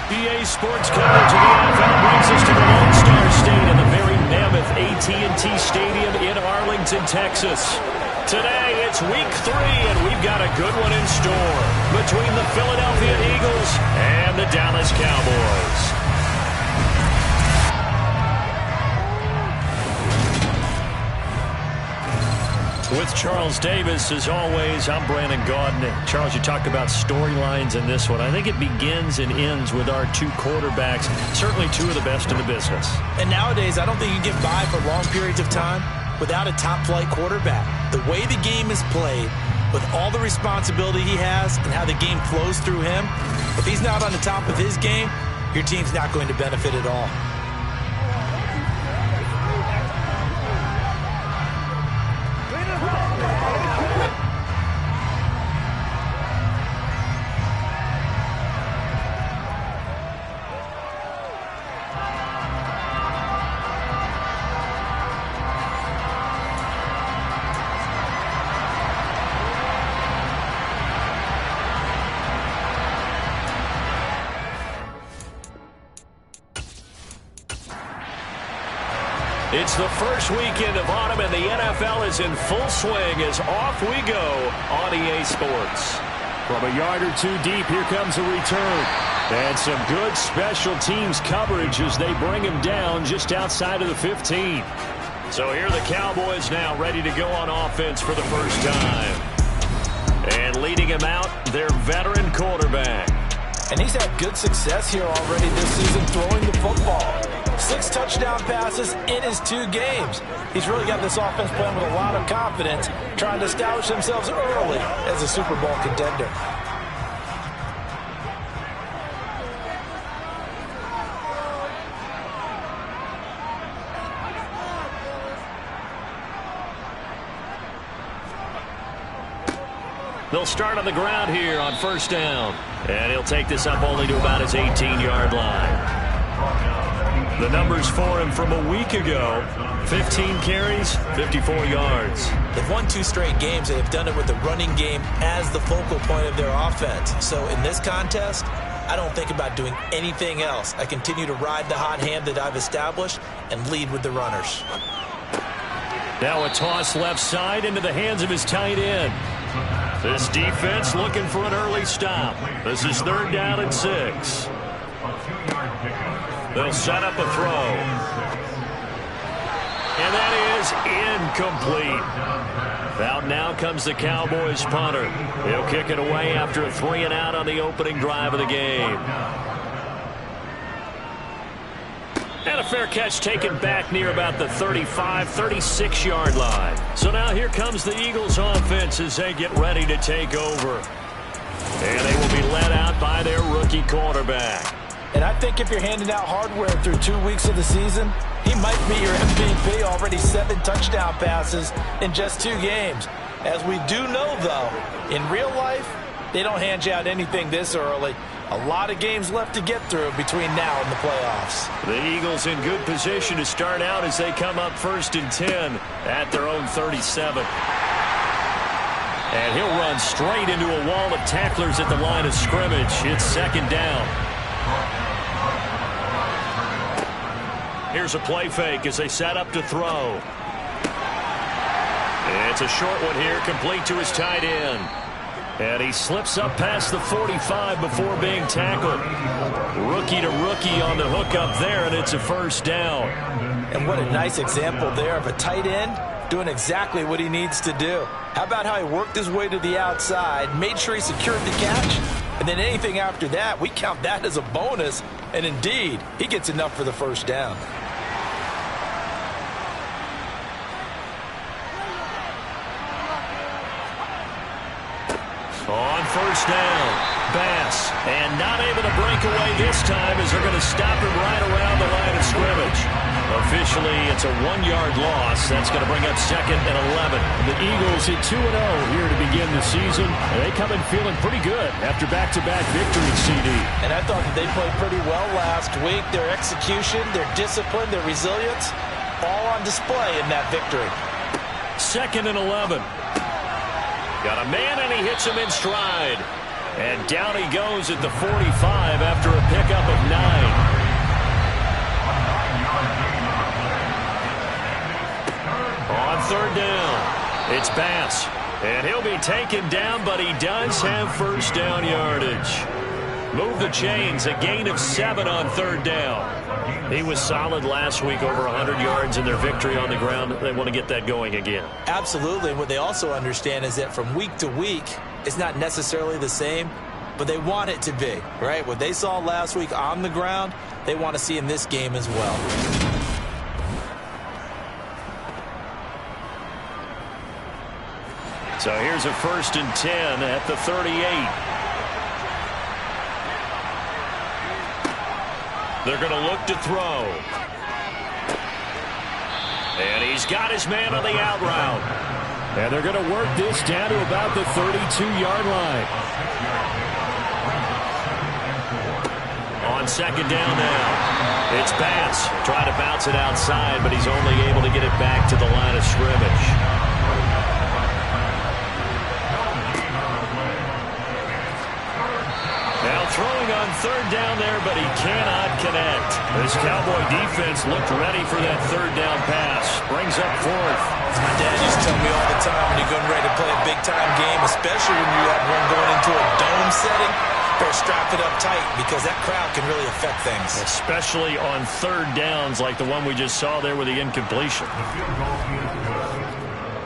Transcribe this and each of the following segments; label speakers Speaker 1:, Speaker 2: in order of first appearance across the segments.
Speaker 1: EA Sports coverage of the NFL brings us to the Lone Star State in the very mammoth AT&T Stadium in Arlington, Texas. Today, it's week 3, and we've got a good one in store between the Philadelphia Eagles and the Dallas Cowboys. With Charles Davis, as always, I'm Brandon Gaudin. Charles, you talked about storylines in this one. I think it begins and ends with our two quarterbacks, certainly two of the best in the business.
Speaker 2: And nowadays, I don't think you can get by for long periods of time without a top-flight quarterback. The way the game is played, with all the responsibility he has and how the game flows through him, if he's not on the top of his game, your team's not going to benefit at all.
Speaker 1: It's the first weekend of autumn, and the NFL is in full swing as off we go on EA Sports. From a yard or two deep, here comes a return. And some good special teams coverage as they bring him down just outside of the 15. So here are the Cowboys now ready to go on offense for the first time. And leading him out, their veteran quarterback.
Speaker 2: And he's had good success here already this season throwing the football. 6 touchdown passes in his 2 games. He's really got this offense playing with a lot of confidence, trying to establish themselves early as a Super Bowl contender.
Speaker 1: They'll start on the ground here on first down. And he'll take this up only to about his 18-yard line. The numbers for him from a week ago: 15 carries, 54 yards.
Speaker 2: They've won 2 straight games. They have done it with the running game as the focal point of their offense. So in this contest, I don't think about doing anything else. I continue to ride the hot hand that I've established and lead with the runners.
Speaker 1: Now a toss left side into the hands of his tight end. This defense looking for an early stop. This is 3rd down and 6. They'll set up a throw. And that is incomplete. Out now comes the Cowboys punter. He'll kick it away after a 3-and-out on the opening drive of the game. And a fair catch taken back near about the 35, 36-yard line. So now here comes the Eagles offense as they get ready to take over. And they will be led out by their rookie quarterback.
Speaker 2: And I think if you're handing out hardware through 2 weeks of the season, he might be your MVP. Already 7 touchdown passes in just 2 games. As we do know, though, in real life, they don't hand you out anything this early. A lot of games left to get through between now and the playoffs.
Speaker 1: The Eagles in good position to start out as they come up 1st and 10 at their own 37. And he'll run straight into a wall of tacklers at the line of scrimmage. It's 2nd down. Here's a play fake as they set up to throw. It's a short one here, complete to his tight end. And he slips up past the 45 before being tackled. Rookie to rookie on the hook up there, and it's a 1st down.
Speaker 2: And what a nice example there of a tight end doing exactly what he needs to do. How about how he worked his way to the outside, made sure he secured the catch, and then anything after that, we count that as a bonus. And indeed, he gets enough for the 1st down.
Speaker 1: On 1st down, Bass, and not able to break away this time as they're going to stop him right around the line of scrimmage. Officially, it's a 1-yard loss. That's going to bring up 2nd and 11. The Eagles hit 2-0 here to begin the season. They come in feeling pretty good after back-to-back victories, CD.
Speaker 2: And I thought that they played pretty well last week. Their execution, their discipline, their resilience, all on display in that victory.
Speaker 1: 2nd and 11. Got a man, and he hits him in stride. And down he goes at the 45 after a pickup of It's Bass. And he'll be taken down, but he does have first down yardage. Move the chains, a gain of 7 on third down. He was solid last week, over 100 yards in their victory on the ground. They want to get that going again.
Speaker 2: Absolutely. And what they also understand is that from week to week, it's not necessarily the same, but they want it to be, right? What they saw last week on the ground, they want to see in this game as well.
Speaker 1: So here's a 1st and 10 at the 38. They're going to look to throw. And he's got his man on the out route.
Speaker 3: And they're going to work this down to about the 32-yard line.
Speaker 1: On second down now, it's Bass trying to bounce it outside, but he's only able to get it back to the line of scrimmage. Now throwing on third down there, but he cannot connect. This Cowboy defense looked ready for that third down pass. Brings up 4th.
Speaker 2: My dad used to tell me all the time when you're getting ready to play a big-time game, especially when you have one going into a dome setting, better strap it up tight because that crowd can really affect things.
Speaker 1: Especially on third downs like the one we just saw there with the incompletion.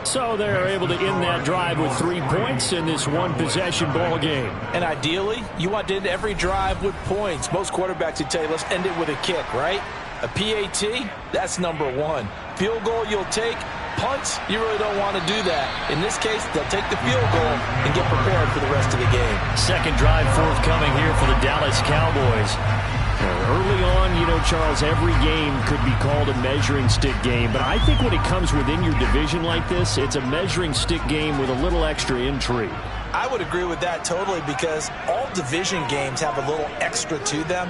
Speaker 3: So they're able to end that drive with 3 points in this one-possession ball game.
Speaker 2: And ideally, you want to end every drive with points. Most quarterbacks would tell you, let's end it with a kick, right? A PAT, that's number 1. Field goal you'll take. Punts, you really don't want to do that. In this case, they'll take the field goal and get prepared for the rest of the game.
Speaker 1: Second drive forthcoming here for the Dallas Cowboys.
Speaker 3: Early on, you know, Charles, every game could be called a measuring stick game. But I think when it comes within your division like this, it's a measuring stick game with a little extra intrigue.
Speaker 2: I would agree with that totally because all division games have a little extra to them.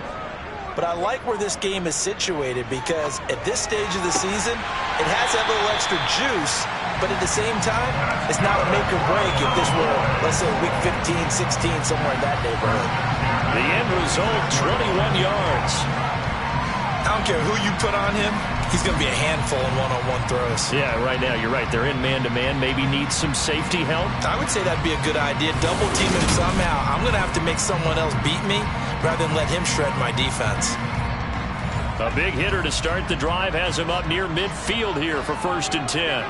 Speaker 2: But I like where this game is situated because at this stage of the season, it has that little extra juice. But at the same time, it's not a make or break if this were, let's say, week 15, 16, somewhere in that neighborhood.
Speaker 1: The end result, 21 yards.
Speaker 2: I don't care who you put on him. He's going to be a handful in one-on-one throws.
Speaker 1: Yeah, right now, you're right. They're in man-to-man. Maybe needs some safety help.
Speaker 2: I would say that'd be a good idea. Double team him somehow. I'm going to have to make someone else beat me rather than let him shred my defense.
Speaker 1: A big hitter to start the drive has him up near midfield here for 1st and 10.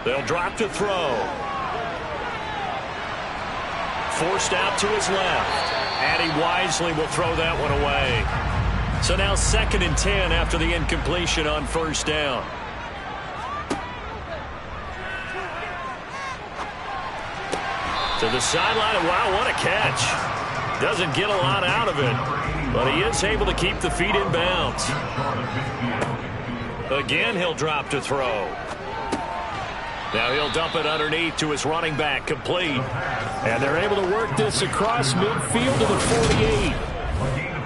Speaker 1: They'll drop to throw. Forced out to his left. And he wisely will throw that one away. So now 2nd and 10 after the incompletion on 1st down. To the sideline. Wow, what a catch. Doesn't get a lot out of it. But he is able to keep the feet in bounds. Again, he'll drop to throw. Now he'll dump it underneath to his running back, complete.
Speaker 3: And they're able to work this across midfield to the 48.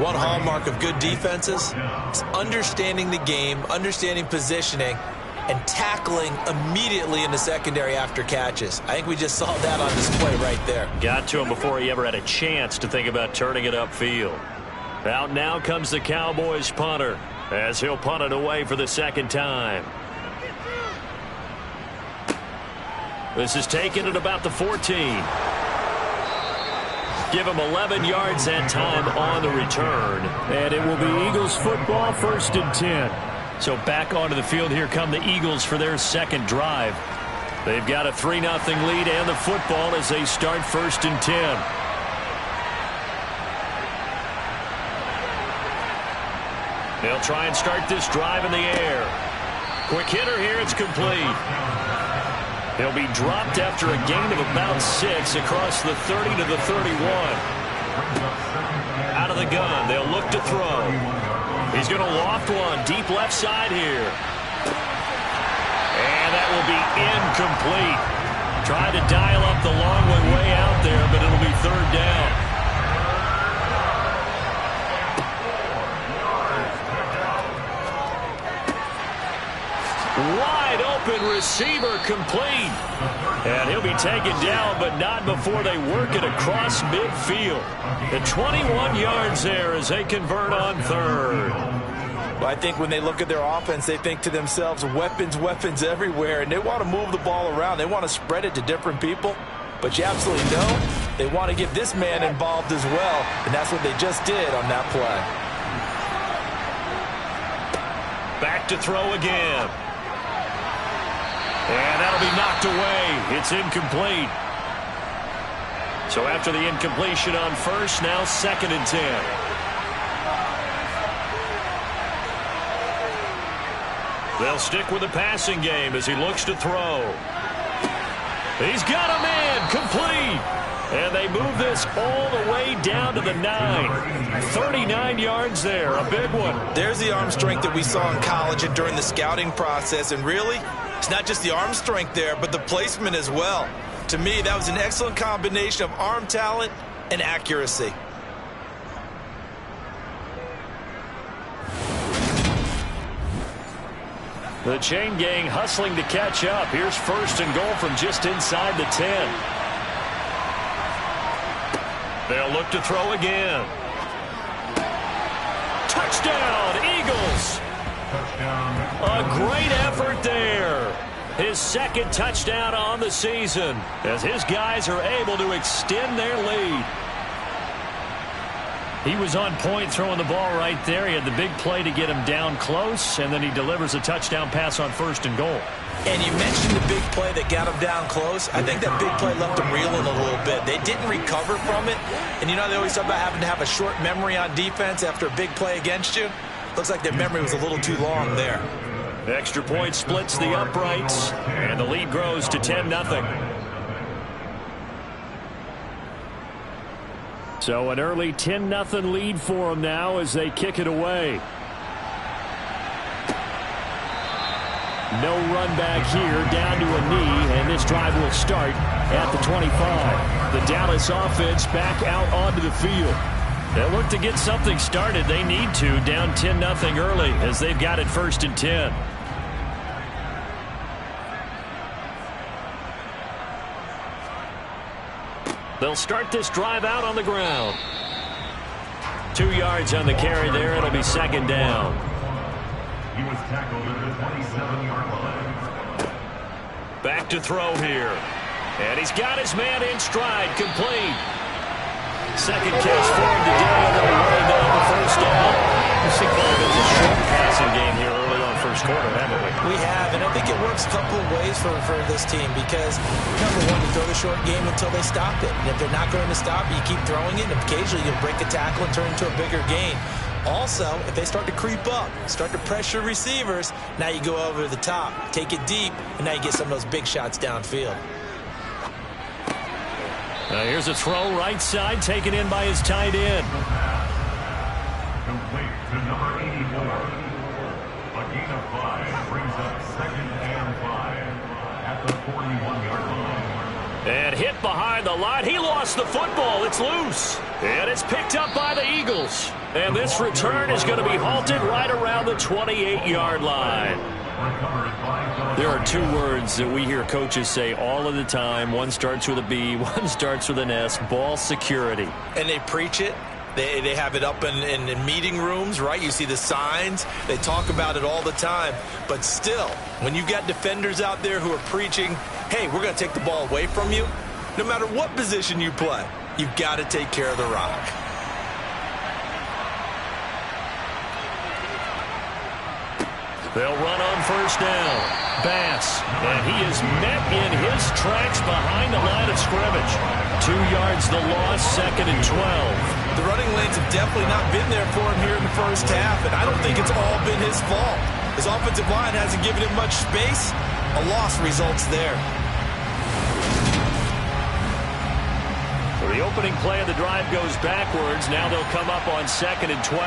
Speaker 2: One hallmark of good defenses is understanding the game, understanding positioning, and tackling immediately in the secondary after catches. I think we just saw that on display right there.
Speaker 1: Got to him before he ever had a chance to think about turning it upfield. Out now comes the Cowboys punter as he'll punt it away for the 2nd time. This is taken at about the 14. Give him 11 yards that time on the return.
Speaker 3: And it will be Eagles football, 1st and 10.
Speaker 1: So back onto the field, here come the Eagles for their 2nd drive. They've got a 3-0 lead and the football as they start 1st and 10. They'll try and start this drive in the air. Quick hitter here, it's complete. He'll be dropped after a gain of about 6 across the 30 to the 31. Out of the gun, they'll look to throw. He's going to loft one deep left side here. And that will be incomplete. Tried to dial up the long one way out there, but it'll be 3rd down. Wide open receiver, complete. And he'll be taken down, but not before they work it across midfield. The 21 yards there as they convert on 3rd.
Speaker 2: Well, I think when they look at their offense, they think to themselves, weapons, weapons everywhere, and they want to move the ball around. They want to spread it to different people. But you absolutely know they want to get this man involved as well, and that's what they just did on that play.
Speaker 1: Back to throw again. And that'll be knocked away. It's incomplete. So after the incompletion on first, now 2nd and 10. They'll stick with the passing game as he looks to throw. He's got a man complete. And they move this all the way down to the 9. 39 yards there, a big one.
Speaker 2: There's the arm strength that we saw in college and during the scouting process. And really, it's not just the arm strength there, but the placement as well. To me, that was an excellent combination of arm talent and accuracy.
Speaker 1: The chain gang hustling to catch up. Here's 1st and goal from just inside the 10. They'll look to throw again. Touchdown, Eagles. A great effort there. His 2nd touchdown on the season as his guys are able to extend their lead. He was on point throwing the ball right there. He had the big play to get him down close, and then he delivers a touchdown pass on 1st and goal.
Speaker 2: And you mentioned the big play that got him down close. I think that big play left him reeling a little bit. They didn't recover from it. And you know they always talk about having to have a short memory on defense after a big play against you. Looks like their memory was a little too long there.
Speaker 1: The extra point splits the uprights, and the lead grows to 10-0.
Speaker 3: So an early 10-0 lead for them now as they kick it away. No run back here, down to a knee, and this drive will start at the 25. The Dallas offense back out onto the field. They'll look to get something started. They need to, down 10-0 early as they've got it 1st and 10. They'll start this drive out on the ground. 2 yards on the carry there. It'll be 2nd down.
Speaker 4: He was tackled at the 27-yard line.
Speaker 1: Back to throw here. And he's got his man in stride, complete. 2nd catch for him today, and they'll run down the 1st down. We've seen kind of a short passing game here early on 1st quarter, haven't we?
Speaker 2: We have, and I think it works a couple of ways for this team because, number one, you throw the short game until they stop it. And if they're not going to stop it, you keep throwing it, and occasionally you'll break a tackle and turn into a bigger gain. Also, if they start to creep up, start to pressure receivers, now you go over the top, take it deep, and now you get some of those big shots downfield.
Speaker 1: Here's a throw right side, taken in by his tight end.
Speaker 4: Complete to number 84. A gain of 5 brings up 2nd and 5 at the 41-yard line.
Speaker 1: And hit behind the line. He lost the football. It's loose. And it's picked up by the Eagles. And this return is going to be halted right around the 28-yard line. There are 2 words that we hear coaches say all of the time. One starts with a B, one starts with an S, ball security.
Speaker 2: And they preach it. They have it up in meeting rooms, right? You see the signs. They talk about it all the time. But still, when you've got defenders out there who are preaching, hey, we're going to take the ball away from you, no matter what position you play, you've got to take care of the rock.
Speaker 1: They'll run on 1st down. Bass, and he is met in his tracks behind the line of scrimmage. 2 yards the loss, 2nd and 12.
Speaker 2: The running lanes have definitely not been there for him here in the 1st half, and I don't think it's all been his fault. His offensive line hasn't given him much space. A loss results there.
Speaker 1: Well, the opening play of the drive goes backwards. Now they'll come up on 2nd and 12.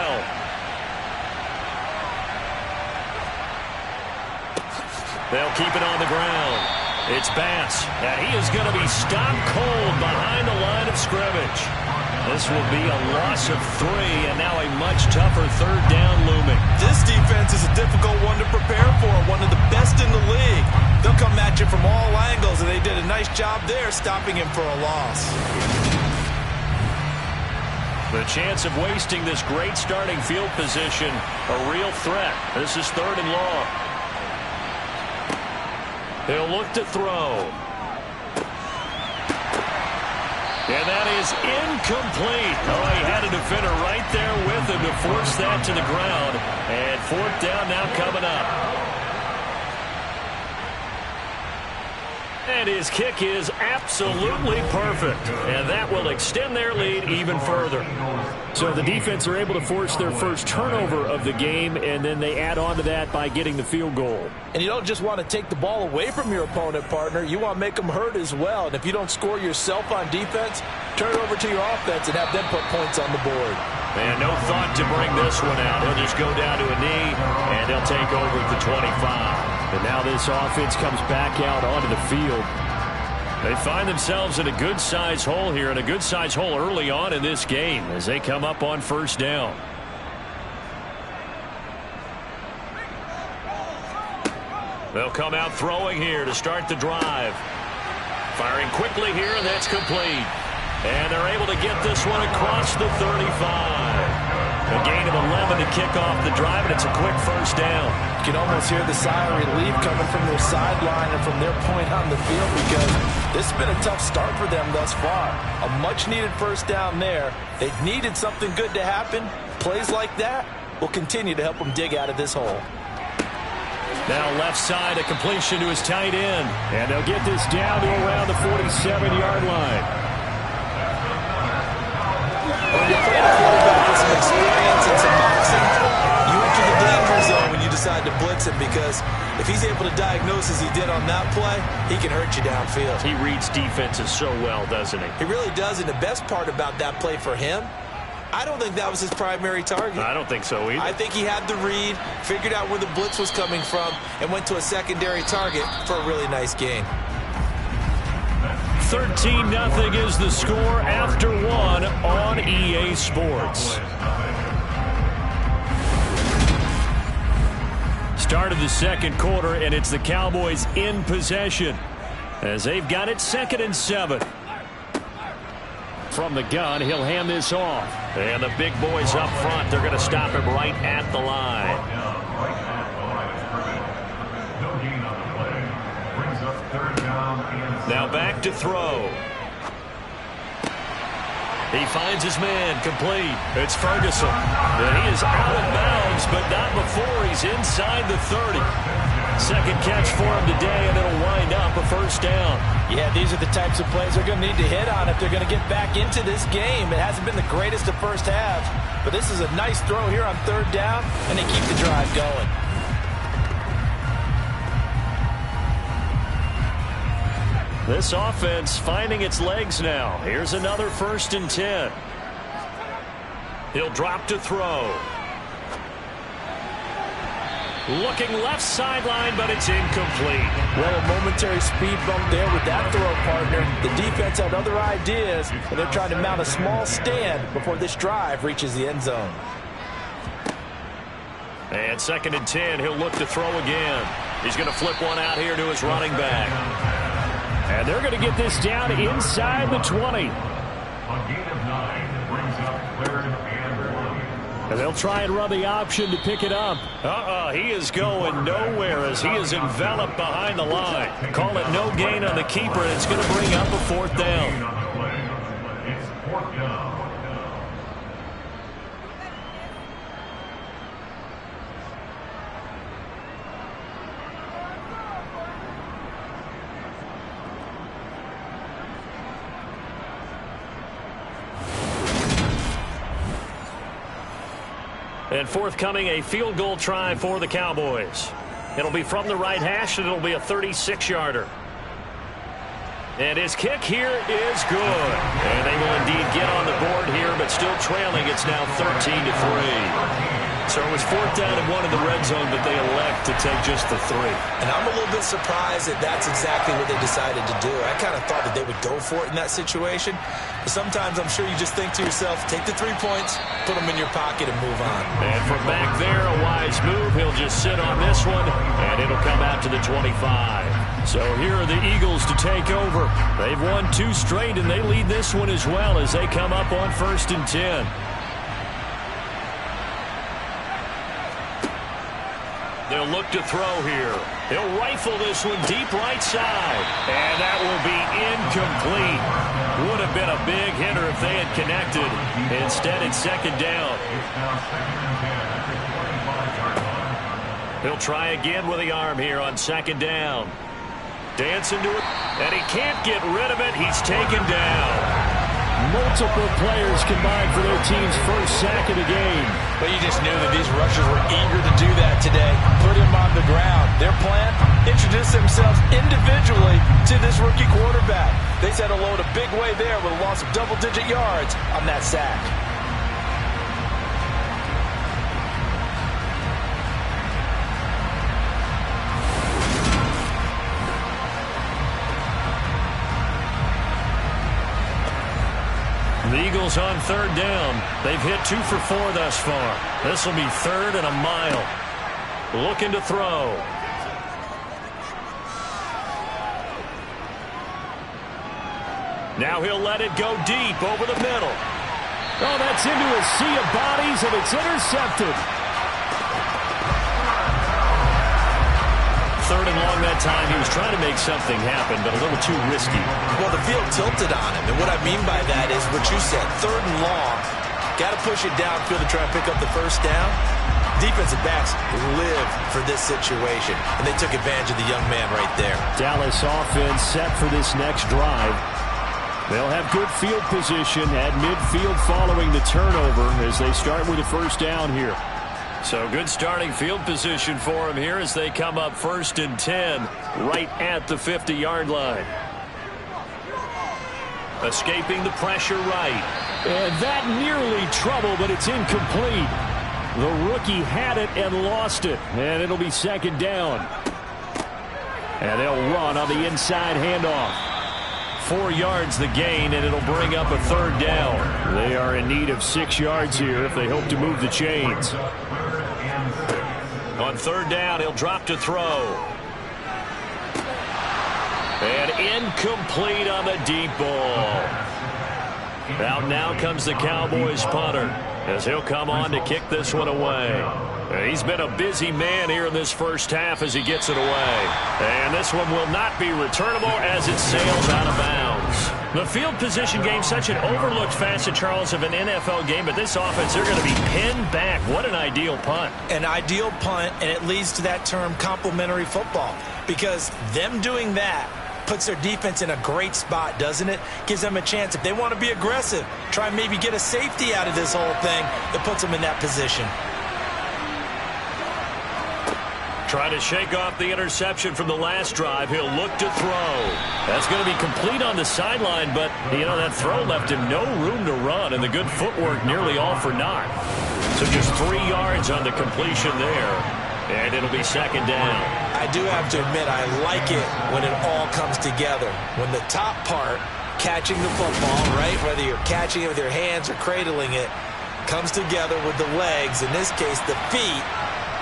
Speaker 1: They'll keep it on the ground. It's Bass, and he is going to be stopped cold behind the line of scrimmage. This will be a loss of 3, and now a much tougher 3rd down looming.
Speaker 2: This defense is a difficult one to prepare for, one of the best in the league. They'll come at you from all angles, and they did a nice job there stopping him for a loss.
Speaker 3: The chance of wasting this great starting field position, a real threat. This is 3rd and long. He'll look to throw. And that is incomplete. Oh, he had a defender right there with him to force that to the ground. And 4th down now coming up. And his kick is absolutely perfect. And that will extend their lead even further. So the defense are able to force their first turnover of the game, and then they add on to that by getting the field goal.
Speaker 2: And you don't just want to take the ball away from your opponent, partner. You want to make them hurt as well. And if you don't score yourself on defense, turn it over to your offense and have them put points on the board.
Speaker 3: And no thought to bring this one out. He'll just go down to a knee, and they'll take over at the 25. And now this offense comes back out onto the field. They find themselves in a good-sized hole here, and a good-sized hole early on in this game as they come up on 1st down. They'll come out throwing here to start the drive. Firing quickly here, and that's complete. And they're able to get this one across the 35. A gain of 11 to kick off the drive, and it's a quick 1st down.
Speaker 2: You can almost hear the sigh of relief coming from their sideline and from their point on the field, because this has been a tough start for them thus far. A much-needed 1st down there. They needed something good to happen. Plays like that will continue to help them dig out of this hole.
Speaker 3: Now left side, a completion to his tight end. And they'll get this down to around the 47-yard line.
Speaker 2: When you're playing a quarterback with some experience and some boxing, you enter the danger zone when you decide to blitz him, because if he's able to diagnose as he did on that play, he can hurt you downfield.
Speaker 3: He reads defenses so well, doesn't he?
Speaker 2: He really does, and the best part about that play for him, I don't think that was his primary target.
Speaker 3: I don't think so either.
Speaker 2: I think he had the read, figured out where the blitz was coming from, and went to a secondary target for a really nice gain.
Speaker 3: 13-0 is the score after 1 on EA Sports. Start of the 2nd quarter, and it's the Cowboys in possession as they've got it 2nd and 7. From the gun, he'll hand this off. And the big boys up front, they're going to stop him right at the line. Now back to throw. He finds his man, complete. It's Ferguson. And he is out of bounds, but not before he's inside the 30. 2nd catch for him today, and it'll wind up a 1st down.
Speaker 2: Yeah, these are the types of plays they're going to need to hit on if they're going to get back into this game. It hasn't been the greatest of first halves, but this is a nice throw here on 3rd down, and they keep the drive going.
Speaker 3: This offense finding its legs now. Here's another 1st and 10. He'll drop to throw. Looking left sideline, but it's incomplete.
Speaker 2: Well, a momentary speed bump there with that throw, partner. The defense had other ideas, and they're trying to mount a small stand before this drive reaches the end zone.
Speaker 3: And 2nd and 10, he'll look to throw again. He's going to flip one out here to his running back. And they're going to get this down inside the 20.
Speaker 4: A gain of 9 brings up 3rd and 1.
Speaker 3: And they'll try and run the option to pick it up. He is going nowhere as he is enveloped behind the line. Call it no gain on the keeper, and it's going to bring up a 4th down.
Speaker 4: It's 4th down.
Speaker 3: And forthcoming, a field goal try for the Cowboys. It'll be from the right hash, and it'll be a 36-yarder. And his kick here is good. And they will indeed get on the board here, but still trailing. It's now 13-3.
Speaker 1: So it was 4th down and 1 in the red zone, but they elect to take just the 3.
Speaker 2: And I'm a little bit surprised that that's exactly what they decided to do. I kind of thought that they would go for it in that situation. But sometimes I'm sure you just think to yourself, take the 3 points, put them in your pocket, and move on.
Speaker 1: And from back there, a wise move. He'll just sit on this one, and it'll come out to the 25. So here are the Eagles to take over. They've won 2 straight, and they lead this one as well as they come up on 1st and 10. They'll look to throw here. He'll rifle this one deep right side. And that will be incomplete. Would have been a big hitter if they had connected. Instead, it's 2nd down. He'll try again with the arm here on 2nd down. Dancing to it, and he can't get rid of it. He's taken down.
Speaker 3: Multiple players combined for their team's first sack of the game.
Speaker 2: But you just knew that these rushers were eager to do that today. Put him on the ground. Their plan, introduce themselves individually to this rookie quarterback. They said hello in a big way there with a loss of double-digit yards on that sack.
Speaker 1: The Eagles on 3rd down. They've hit 2 for 4 thus far. This will be 3rd and a mile. Looking to throw. Now he'll let it go deep over the middle.
Speaker 3: Oh, that's into a sea of bodies, and it's intercepted.
Speaker 1: 3rd and long that time. He was trying to make something happen, but a little too risky.
Speaker 2: Well, the field tilted on him, and what I mean by that is what you said, 3rd and long. Got to push it downfield to try and pick up the 1st down. Defensive backs live for this situation, and they took advantage of the young man right there.
Speaker 3: Dallas offense set for this next drive. They'll have good field position at midfield following the turnover as they start with a 1st down here.
Speaker 1: So good starting field position for him here as they come up 1st and 10 right at the 50-yard line. Escaping the pressure right.
Speaker 3: And that nearly trouble, but it's incomplete. The rookie had it and lost it. And it'll be 2nd down. And they'll run on the inside handoff. 4 yards the gain, and it'll bring up a 3rd down. They are in need of 6 yards here if they hope to move the chains.
Speaker 1: On 3rd down, he'll drop to throw. And incomplete on the deep ball. Out now comes the Cowboys punter as he'll come on to kick this one away. And he's been a busy man here in this first half as he gets it away. And this one will not be returnable as it sails out of bounds. The field position game, such an overlooked facet, Charles, of an NFL game, but this offense, they're going to be pinned back. What an ideal punt.
Speaker 2: An ideal punt, and it leads to that term complementary football, because them doing that puts their defense in a great spot, doesn't it? Gives them a chance, if they want to be aggressive, try and maybe get a safety out of this whole thing, that puts them in that position.
Speaker 1: Try to shake off the interception from the last drive. He'll look to throw. That's going to be complete on the sideline, but, you know, that throw left him no room to run, and the good footwork nearly all for naught. So just 3 yards on the completion there, and it'll be 2nd down.
Speaker 2: I do have to admit, I like it when it all comes together. When the top part, catching the football, right, whether you're catching it with your hands or cradling it, comes together with the legs, in this case the feet,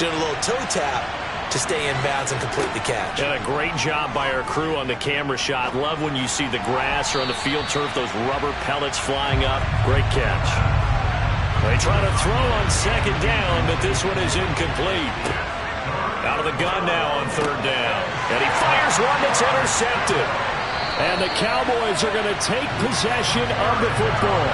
Speaker 2: doing a little toe tap to stay in bounds and complete the catch.
Speaker 1: And a great job by our crew on the camera shot. Love when you see the grass or on the field turf, those rubber pellets flying up. Great catch. They try to throw on 2nd down, but this one is incomplete. Out of the gun now on 3rd down. And he fires one that's intercepted.
Speaker 3: And the Cowboys are going to take possession of the football.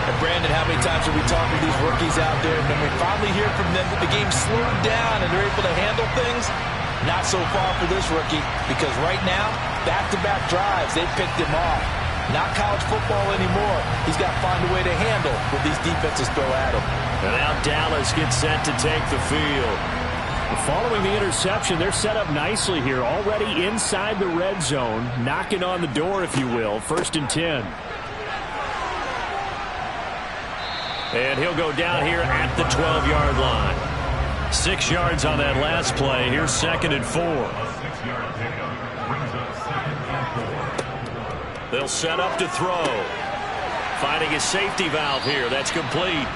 Speaker 2: And Brandon, how many times have we talked to these rookies out there, and then we finally hear from them that the game slowed down and they're able to handle things? Not so far for this rookie, because right now, back-to-back drives, they picked him off. Not college football anymore. He's got to find a way to handle what these defenses throw at him.
Speaker 1: And now Dallas gets set to take the field.
Speaker 3: Following the interception, they're set up nicely here, already inside the red zone, knocking on the door, if you will. 1st and 10.
Speaker 1: And he'll go down here at the 12-yard line. 6 yards on that last play. Here's 2nd and 4. They'll set up to throw. Finding his safety valve here. That's complete.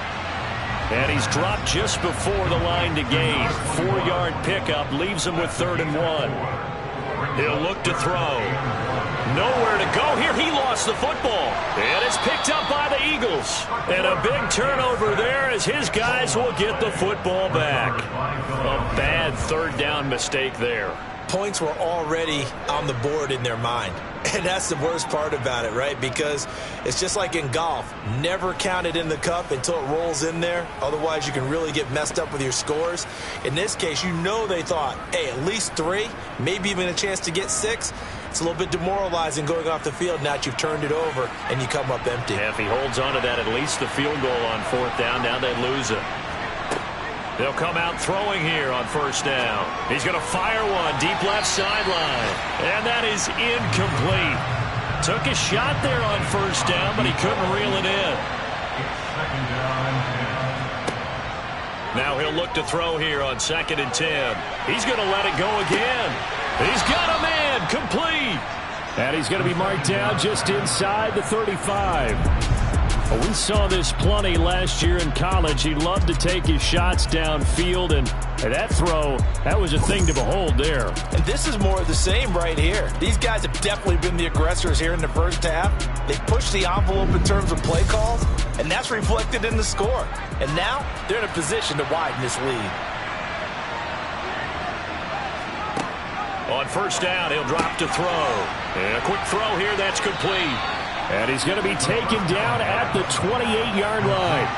Speaker 1: And he's dropped just before the line to gain. 4-yard pickup leaves him with 3rd and 1. He'll look to throw. Nowhere to go here. He lost the football. And it's picked up by the Eagles. And a big turnover there as his guys will get the football back. A bad 3rd down mistake there.
Speaker 2: Points were already on the board in their mind. And that's the worst part about it, right? Because it's just like in golf. Never count it in the cup until it rolls in there. Otherwise, you can really get messed up with your scores. In this case, you know they thought, hey, at least 3, maybe even a chance to get 6. It's a little bit demoralizing going off the field now that you've turned it over and you come up empty.
Speaker 1: Yeah, if he holds on to that, at least the field goal on 4th down, now they lose it. They'll come out throwing here on 1st down. He's going to fire one deep left sideline. And that is incomplete. Took a shot there on 1st down, but he couldn't reel it in. Now he'll look to throw here on 2nd and 10. He's going to let it go again. He's got a man complete.
Speaker 3: And he's going to be marked down just inside the 35. Well, we saw this plenty last year in college. He loved to take his shots downfield, and that throw, that was a thing to behold there.
Speaker 2: And this is more of the same right here. These guys have definitely been the aggressors here in the first half. They pushed the envelope in terms of play calls, and that's reflected in the score. And now they're in a position to widen this lead.
Speaker 1: On 1st down, he'll drop to throw. And a quick throw here, that's complete.
Speaker 3: And he's going to be taken down at the 28-yard line.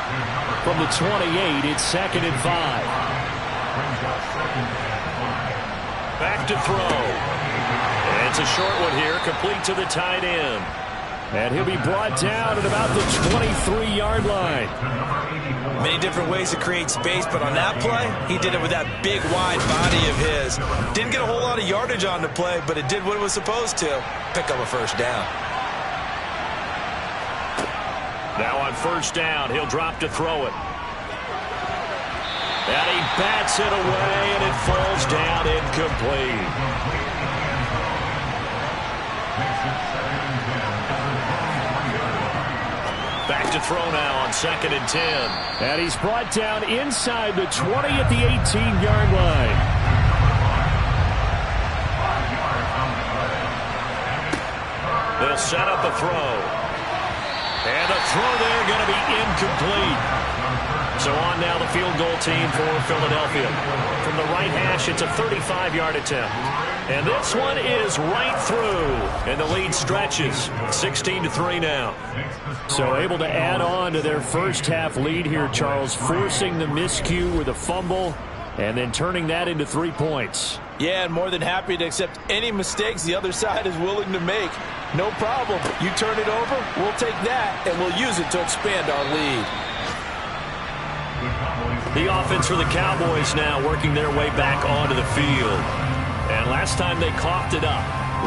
Speaker 3: From the 28, it's 2nd and 5.
Speaker 1: Back to throw. And it's a short one here, complete to the tight end.
Speaker 3: And he'll be brought down at about the 23-yard line.
Speaker 2: Many different ways to create space, but on that play, he did it with that big, wide body of his. Didn't get a whole lot of yardage on the play, but it did what it was supposed to. Pick up a 1st down.
Speaker 1: Now on 1st down, he'll drop to throw it. And he bats it away, and it falls down incomplete. Back to throw now on 2nd and 10.
Speaker 3: And he's brought down inside the 20 at the 18-yard line.
Speaker 1: They'll set up a throw. And the throw there going to be incomplete. So on now the field goal team for Philadelphia. From the right hash, it's a 35-yard attempt. And this one is right through. And the lead stretches. 16-3 now.
Speaker 3: So able to add on to their first half lead here, Charles. Forcing the miscue with a fumble and then turning that into 3 points.
Speaker 2: Yeah, and more than happy to accept any mistakes the other side is willing to make. No problem. You turn it over, we'll take that, and we'll use it to expand our lead.
Speaker 1: The offense for the Cowboys now working their way back onto the field. And last time they coughed it up,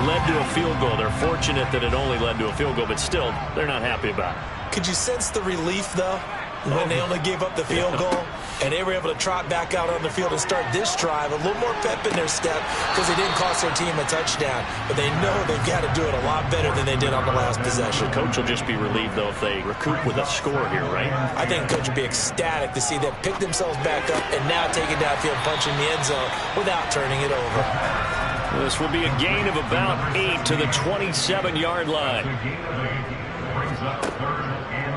Speaker 1: led to a field goal. They're fortunate that it only led to a field goal, but still, they're not happy about it.
Speaker 2: Could you sense the relief, though, when they only gave up the field goal? And they were able to trot back out on the field and start this drive. A little more pep in their step because they didn't cost their team a touchdown. But they know they've got to do it a lot better than they did on the last possession.
Speaker 1: The coach will just be relieved, though, if they recoup with a score here, right?
Speaker 2: I think the coach will be ecstatic to see them pick themselves back up and now take it downfield, punching the end zone without turning it over.
Speaker 1: This will be a gain of about 8 to the 27-yard line.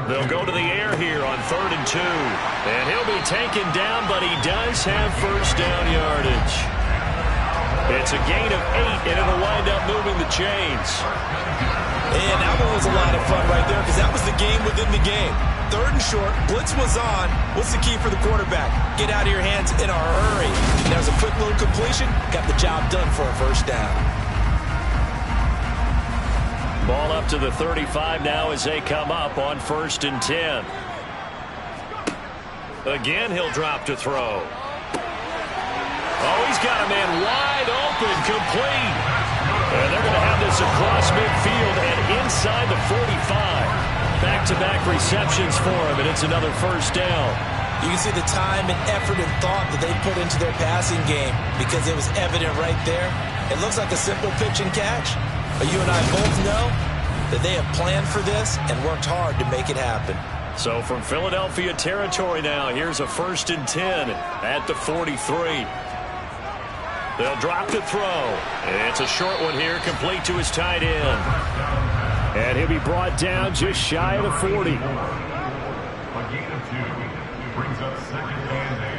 Speaker 1: They'll go to the air here on 3rd and 2. And he'll be taken down, but he does have 1st down yardage. It's a gain of 8, and it'll wind up moving the chains.
Speaker 2: And that one was a lot of fun right there because that was the game within the game. 3rd and short, blitz was on. What's the key for the quarterback? Get out of your hands in a hurry. And there's a quick little completion. Got the job done for a 1st down.
Speaker 1: Ball up to the 35 now as they come up on 1st and 10. Again, he'll drop to throw. Oh, he's got a man wide open, complete. And they're going to have this across midfield and inside the 45.
Speaker 3: Back-to-back receptions for him, and it's another first down.
Speaker 2: You can see the time and effort and thought that they put into their passing game because it was evident right there. It looks like a simple pitch and catch, but you and I both know that they have planned for this and worked hard to make it happen.
Speaker 3: So from Philadelphia territory now, here's a 1st and 10 at the 43. They'll drop the throw. And it's a short one here, complete to his tight end. And he'll be brought down just shy of the 40.
Speaker 4: A gain of 2 brings up 2nd and 8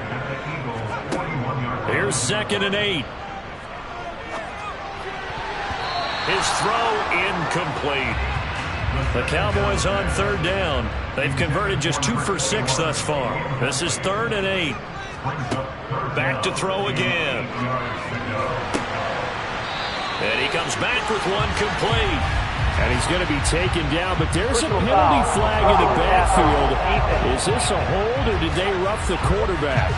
Speaker 4: at the Eagles' 41-yard line.
Speaker 3: Here's 2nd and 8. His throw incomplete. The Cowboys on 3rd down. They've converted just 2 for 6 thus far. This is 3rd and 8. Back to throw again. And he comes back with one complete.
Speaker 1: And he's going to be taken down, but there's a penalty flag in the backfield. Is this a hold, or did they rough the quarterback?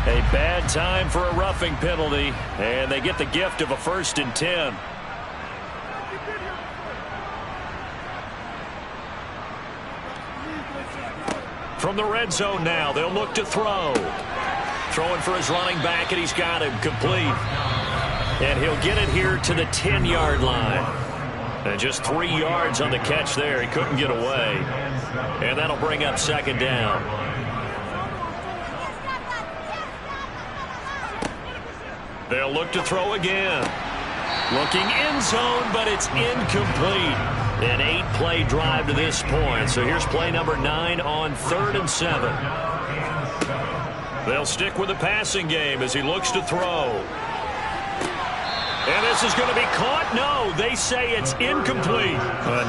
Speaker 3: A bad time for a roughing penalty, and they get the gift of a 1st and 10. From the red zone now, they'll look to throw. Throwing for his running back, and he's got him complete. And he'll get it here to the 10-yard line. And just 3 yards on the catch there. He couldn't get away. And that'll bring up 2nd down. They'll look to throw again. Looking end zone, but it's incomplete. An 8-play drive to this point. So here's play number 9 on 3rd and 7. They'll stick with the passing game as he looks to throw. And this is going to be caught. No, they say it's incomplete.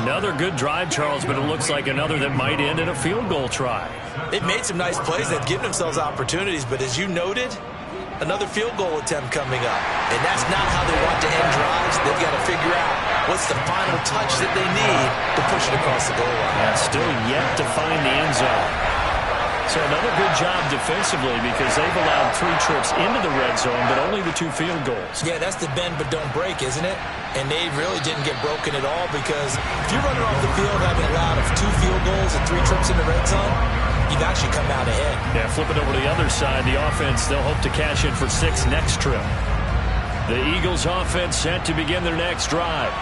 Speaker 3: Another good drive, Charles, but it looks like another that might end in a field goal try.
Speaker 2: They've made some nice plays. They've given themselves opportunities, but as you noted, another field goal attempt coming up. And that's not how they want to end drives. They've got to figure out what's the final touch that they need to push it across the goal line.
Speaker 3: And still yet to find the end zone. So another good job defensively because they've allowed 3 trips into the red zone, but only the 2 field goals.
Speaker 2: Yeah, that's the bend but don't break, isn't it? And they really didn't get broken at all because if you're running off the field having allowed 2 field goals and 3 trips in the red zone, you've actually come out ahead.
Speaker 3: Yeah, flip it over to the other side. The offense, they'll hope to cash in for 6 next trip. The Eagles offense set to begin their next drive.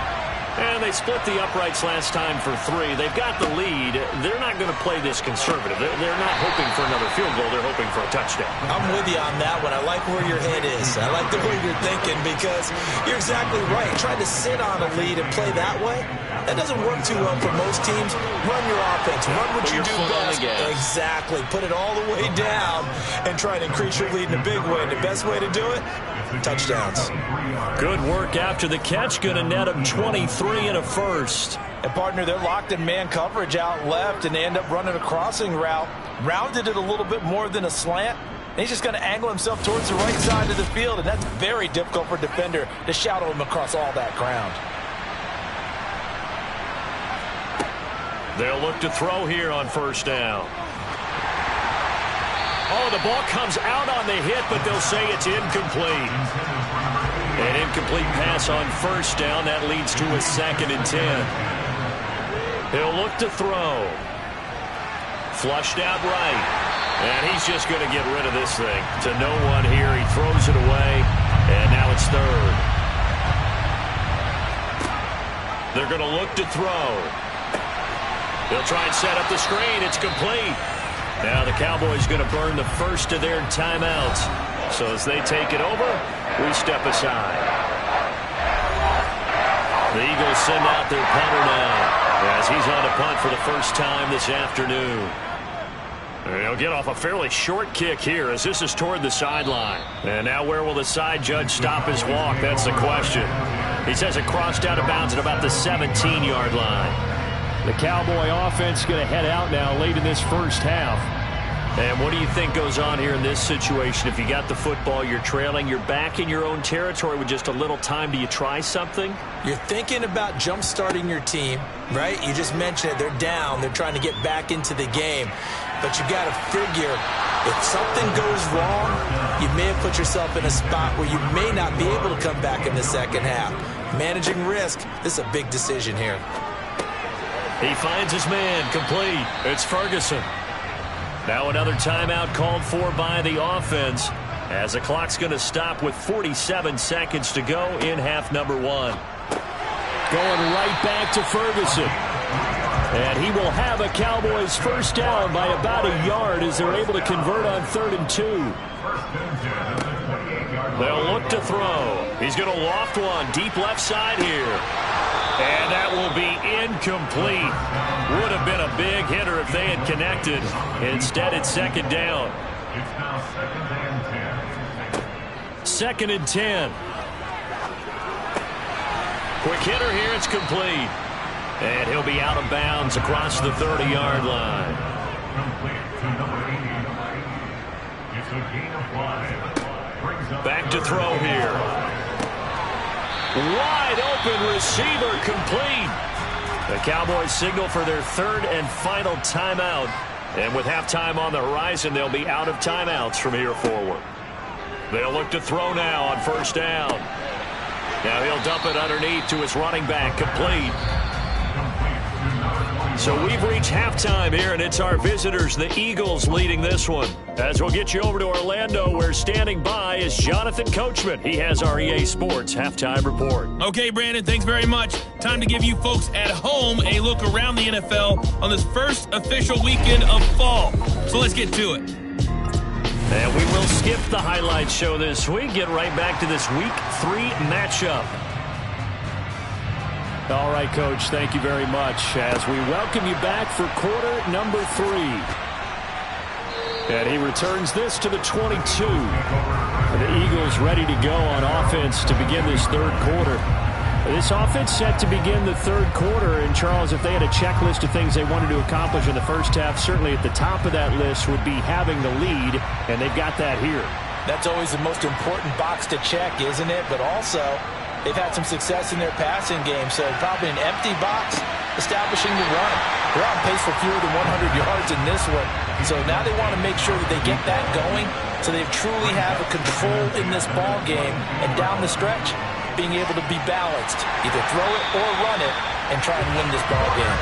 Speaker 3: And they split the uprights last time for 3. They've got the lead. They're not going to play this conservative. They're not hoping for another field goal. They're hoping for a touchdown.
Speaker 2: I'm with you on that one. I like where your head is. I like the way you're thinking because you're exactly right. Trying to sit on a lead and play that way, that doesn't work too well for most teams. Run your offense. Run what you do best. Exactly. Put it all the way down and try to increase your lead in a big way. And the best way to do it, touchdowns.
Speaker 3: Good work after the catch. Going to net him 23 and a first.
Speaker 2: And partner, they're locked in man coverage out left, and they end up running a crossing route. Rounded it a little bit more than a slant. And he's just going to angle himself towards the right side of the field, and that's very difficult for a defender to shadow him across all that ground.
Speaker 3: They'll look to throw here on 1st down. Oh, the ball comes out on the hit, but they'll say it's incomplete. An incomplete pass on 1st down. That leads to a 2nd and 10. He'll look to throw. Flushed out right. And he's just going to get rid of this thing. To no one here. He throws it away. And now it's 3rd. They're going to look to throw. They'll try and set up the screen. It's complete. Now the Cowboys going to burn the first of their timeouts. So as they take it over, we step aside. The Eagles send out their punter now as he's on a punt for the first time this afternoon. He'll get off a fairly short kick here as this is toward the sideline. And now where will the side judge stop his walk? That's the question. He says it crossed out of bounds at about the 17-yard line.
Speaker 1: The Cowboy offense going to head out now late in this first half.
Speaker 3: And what do you think goes on here in this situation? If you got the football, you're trailing, you're back in your own territory with just a little time. Do you try something?
Speaker 2: You're thinking about jump-starting your team, right? You just mentioned it. They're down. They're trying to get back into the game. But you got to figure if something goes wrong, you may have put yourself in a spot where you may not be able to come back in the second half. Managing risk, this is a big decision here.
Speaker 1: He finds his man, complete. It's Ferguson. Now another timeout called for by the offense, as the clock's going to stop with 47 seconds to go in half number 1.
Speaker 3: Going right back to Ferguson. And he will have a Cowboys first down by about a yard as they're able to convert on 3rd and 2.
Speaker 1: They'll look to throw. He's going to loft one deep left side here. And that will be incomplete. Would have been a big hitter if they had connected. Instead, it's 2nd down.
Speaker 4: It's now 2nd and 10.
Speaker 1: 2nd and 10. Quick hitter here. It's complete. And he'll be out of bounds across the 30-yard line.
Speaker 4: Complete to number 80. It's a gain of 5.
Speaker 1: Back to throw here. Wide open receiver, complete. The Cowboys signal for their 3rd and final timeout. And with halftime on the horizon, they'll be out of timeouts from here forward. They'll look to throw now on 1st down. Now he'll dump it underneath to his running back, complete. So we've reached halftime here, and it's our visitors, the Eagles, leading this one. As we'll get you over to Orlando, where standing by is Jonathan Coachman. He has our EA Sports halftime report.
Speaker 5: Okay, Brandon, thanks very much. Time to give you folks at home a look around the NFL on this first official weekend of fall. So let's get to it.
Speaker 1: And we will skip the highlight show this week. Get right back to this Week 3 matchup.
Speaker 3: All right, Coach, thank you very much as we welcome you back for quarter number 3. And he returns this to the 22. The Eagles ready to go on offense to begin this 3rd quarter. This offense set to begin the 3rd quarter. And, Charles, if they had a checklist of things they wanted to accomplish in the first half, certainly at the top of that list would be having the lead, and they've got that here.
Speaker 2: That's always the most important box to check, isn't it? But also, they've had some success in their passing game, so probably an empty box establishing the run. They're on pace for fewer than 100 yards in this one. So now they want to make sure that they get that going so they truly have a control in this ball game, and down the stretch, being able to be balanced. Either throw it or run it and try and win this ball game.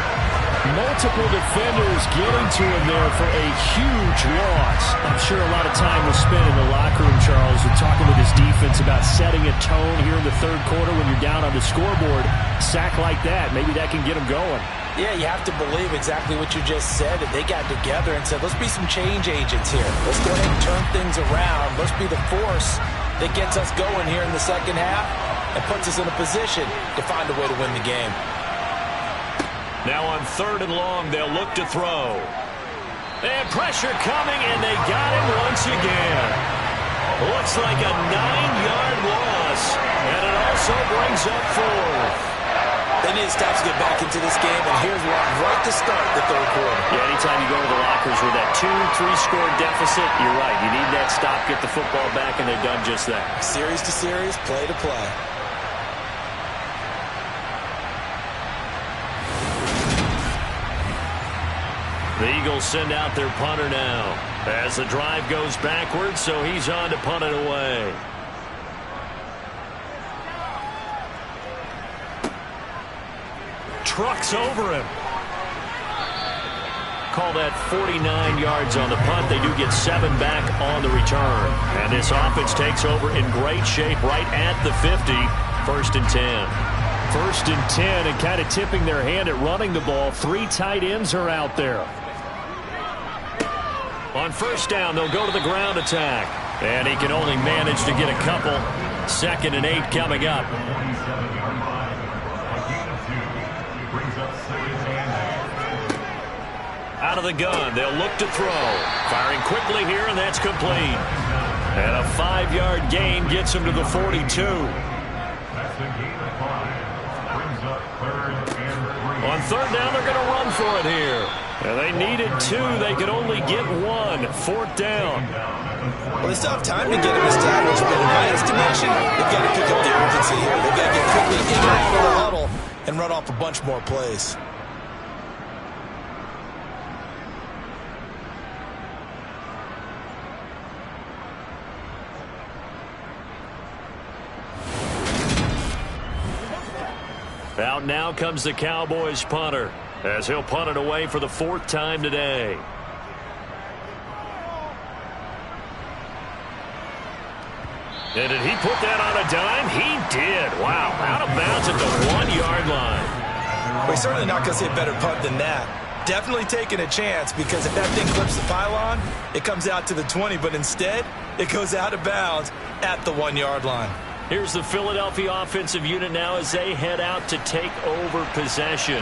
Speaker 3: Multiple defenders getting to him there for a huge loss. I'm sure a lot of time was spent in the locker room, Charles, with talking with his defense about setting a tone here in the 3rd quarter when you're down on the scoreboard. Sack like that, maybe that can get them going.
Speaker 2: Yeah, you have to believe exactly what you just said. That they got together and said, let's be some change agents here. Let's go ahead and turn things around. Let's be the force that gets us going here in the 2nd half and puts us in a position to find a way to win the game.
Speaker 1: Now on 3rd and long, they'll look to throw. And pressure coming, and they got him once again. Looks like a 9-yard loss, and it also brings up 4th.
Speaker 2: They need to stop to get back into this game, and here's one right to start the 3rd quarter.
Speaker 1: Yeah, anytime you go to the lockers with that 2-3-score deficit, you're right. You need that stop, get the football back, and they've done just that.
Speaker 2: Series to series, play to play.
Speaker 1: The Eagles send out their punter now as the drive goes backwards, so he's on to punt it away. Trucks over him. Call that 49 yards on the punt. They do get 7 back on the return. And this offense takes over in great shape right at the 50. 1st and 10.
Speaker 3: 1st and 10, and kind of tipping their hand at running the ball. 3 tight ends are out there.
Speaker 1: On 1st down, they'll go to the ground attack. And he can only manage to get a couple. 2nd and 8 coming up. Out of the gun, they'll look to throw. Firing quickly here, and that's complete. And a 5-yard gain gets him to the 42.
Speaker 4: That's a gain of 5. Brings up 3rd and 3.
Speaker 1: On 3rd down, they're going to run for it here. And they needed 2. They could only get 1. 4th down.
Speaker 2: Well, they still have time to get him established, but in my estimation, they've got to pick up the urgency here. They've got to get quickly in and out of the huddle and run off a bunch more plays.
Speaker 1: Out now comes the Cowboys punter. as he'll punt it away for the 4th time today. And did he put that on a dime? He did. Wow, out of bounds at the 1-yard line.
Speaker 2: We're certainly not going to see a better punt than that. Definitely taking a chance, because if that thing clips the pylon, it comes out to the 20, but instead, it goes out of bounds at the 1-yard line.
Speaker 1: Here's the Philadelphia offensive unit now as they head out to take over possession.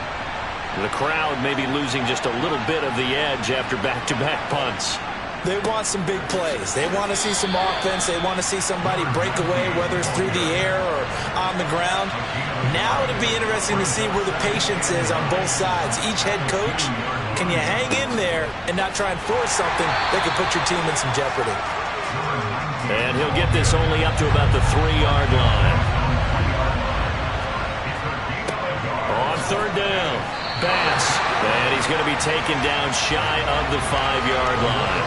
Speaker 1: The crowd may be losing just a little bit of the edge after back-to-back punts.
Speaker 2: They want some big plays. They want to see some offense. They want to see somebody break away, whether it's through the air or on the ground. Now it'll be interesting to see where the patience is on both sides. Each head coach, can you hang in there and not try and force something that could put your team in some jeopardy?
Speaker 1: And he'll get this only up to about the 3-yard line. On 3rd down, Bass. And he's going to be taken down shy of the 5-yard line.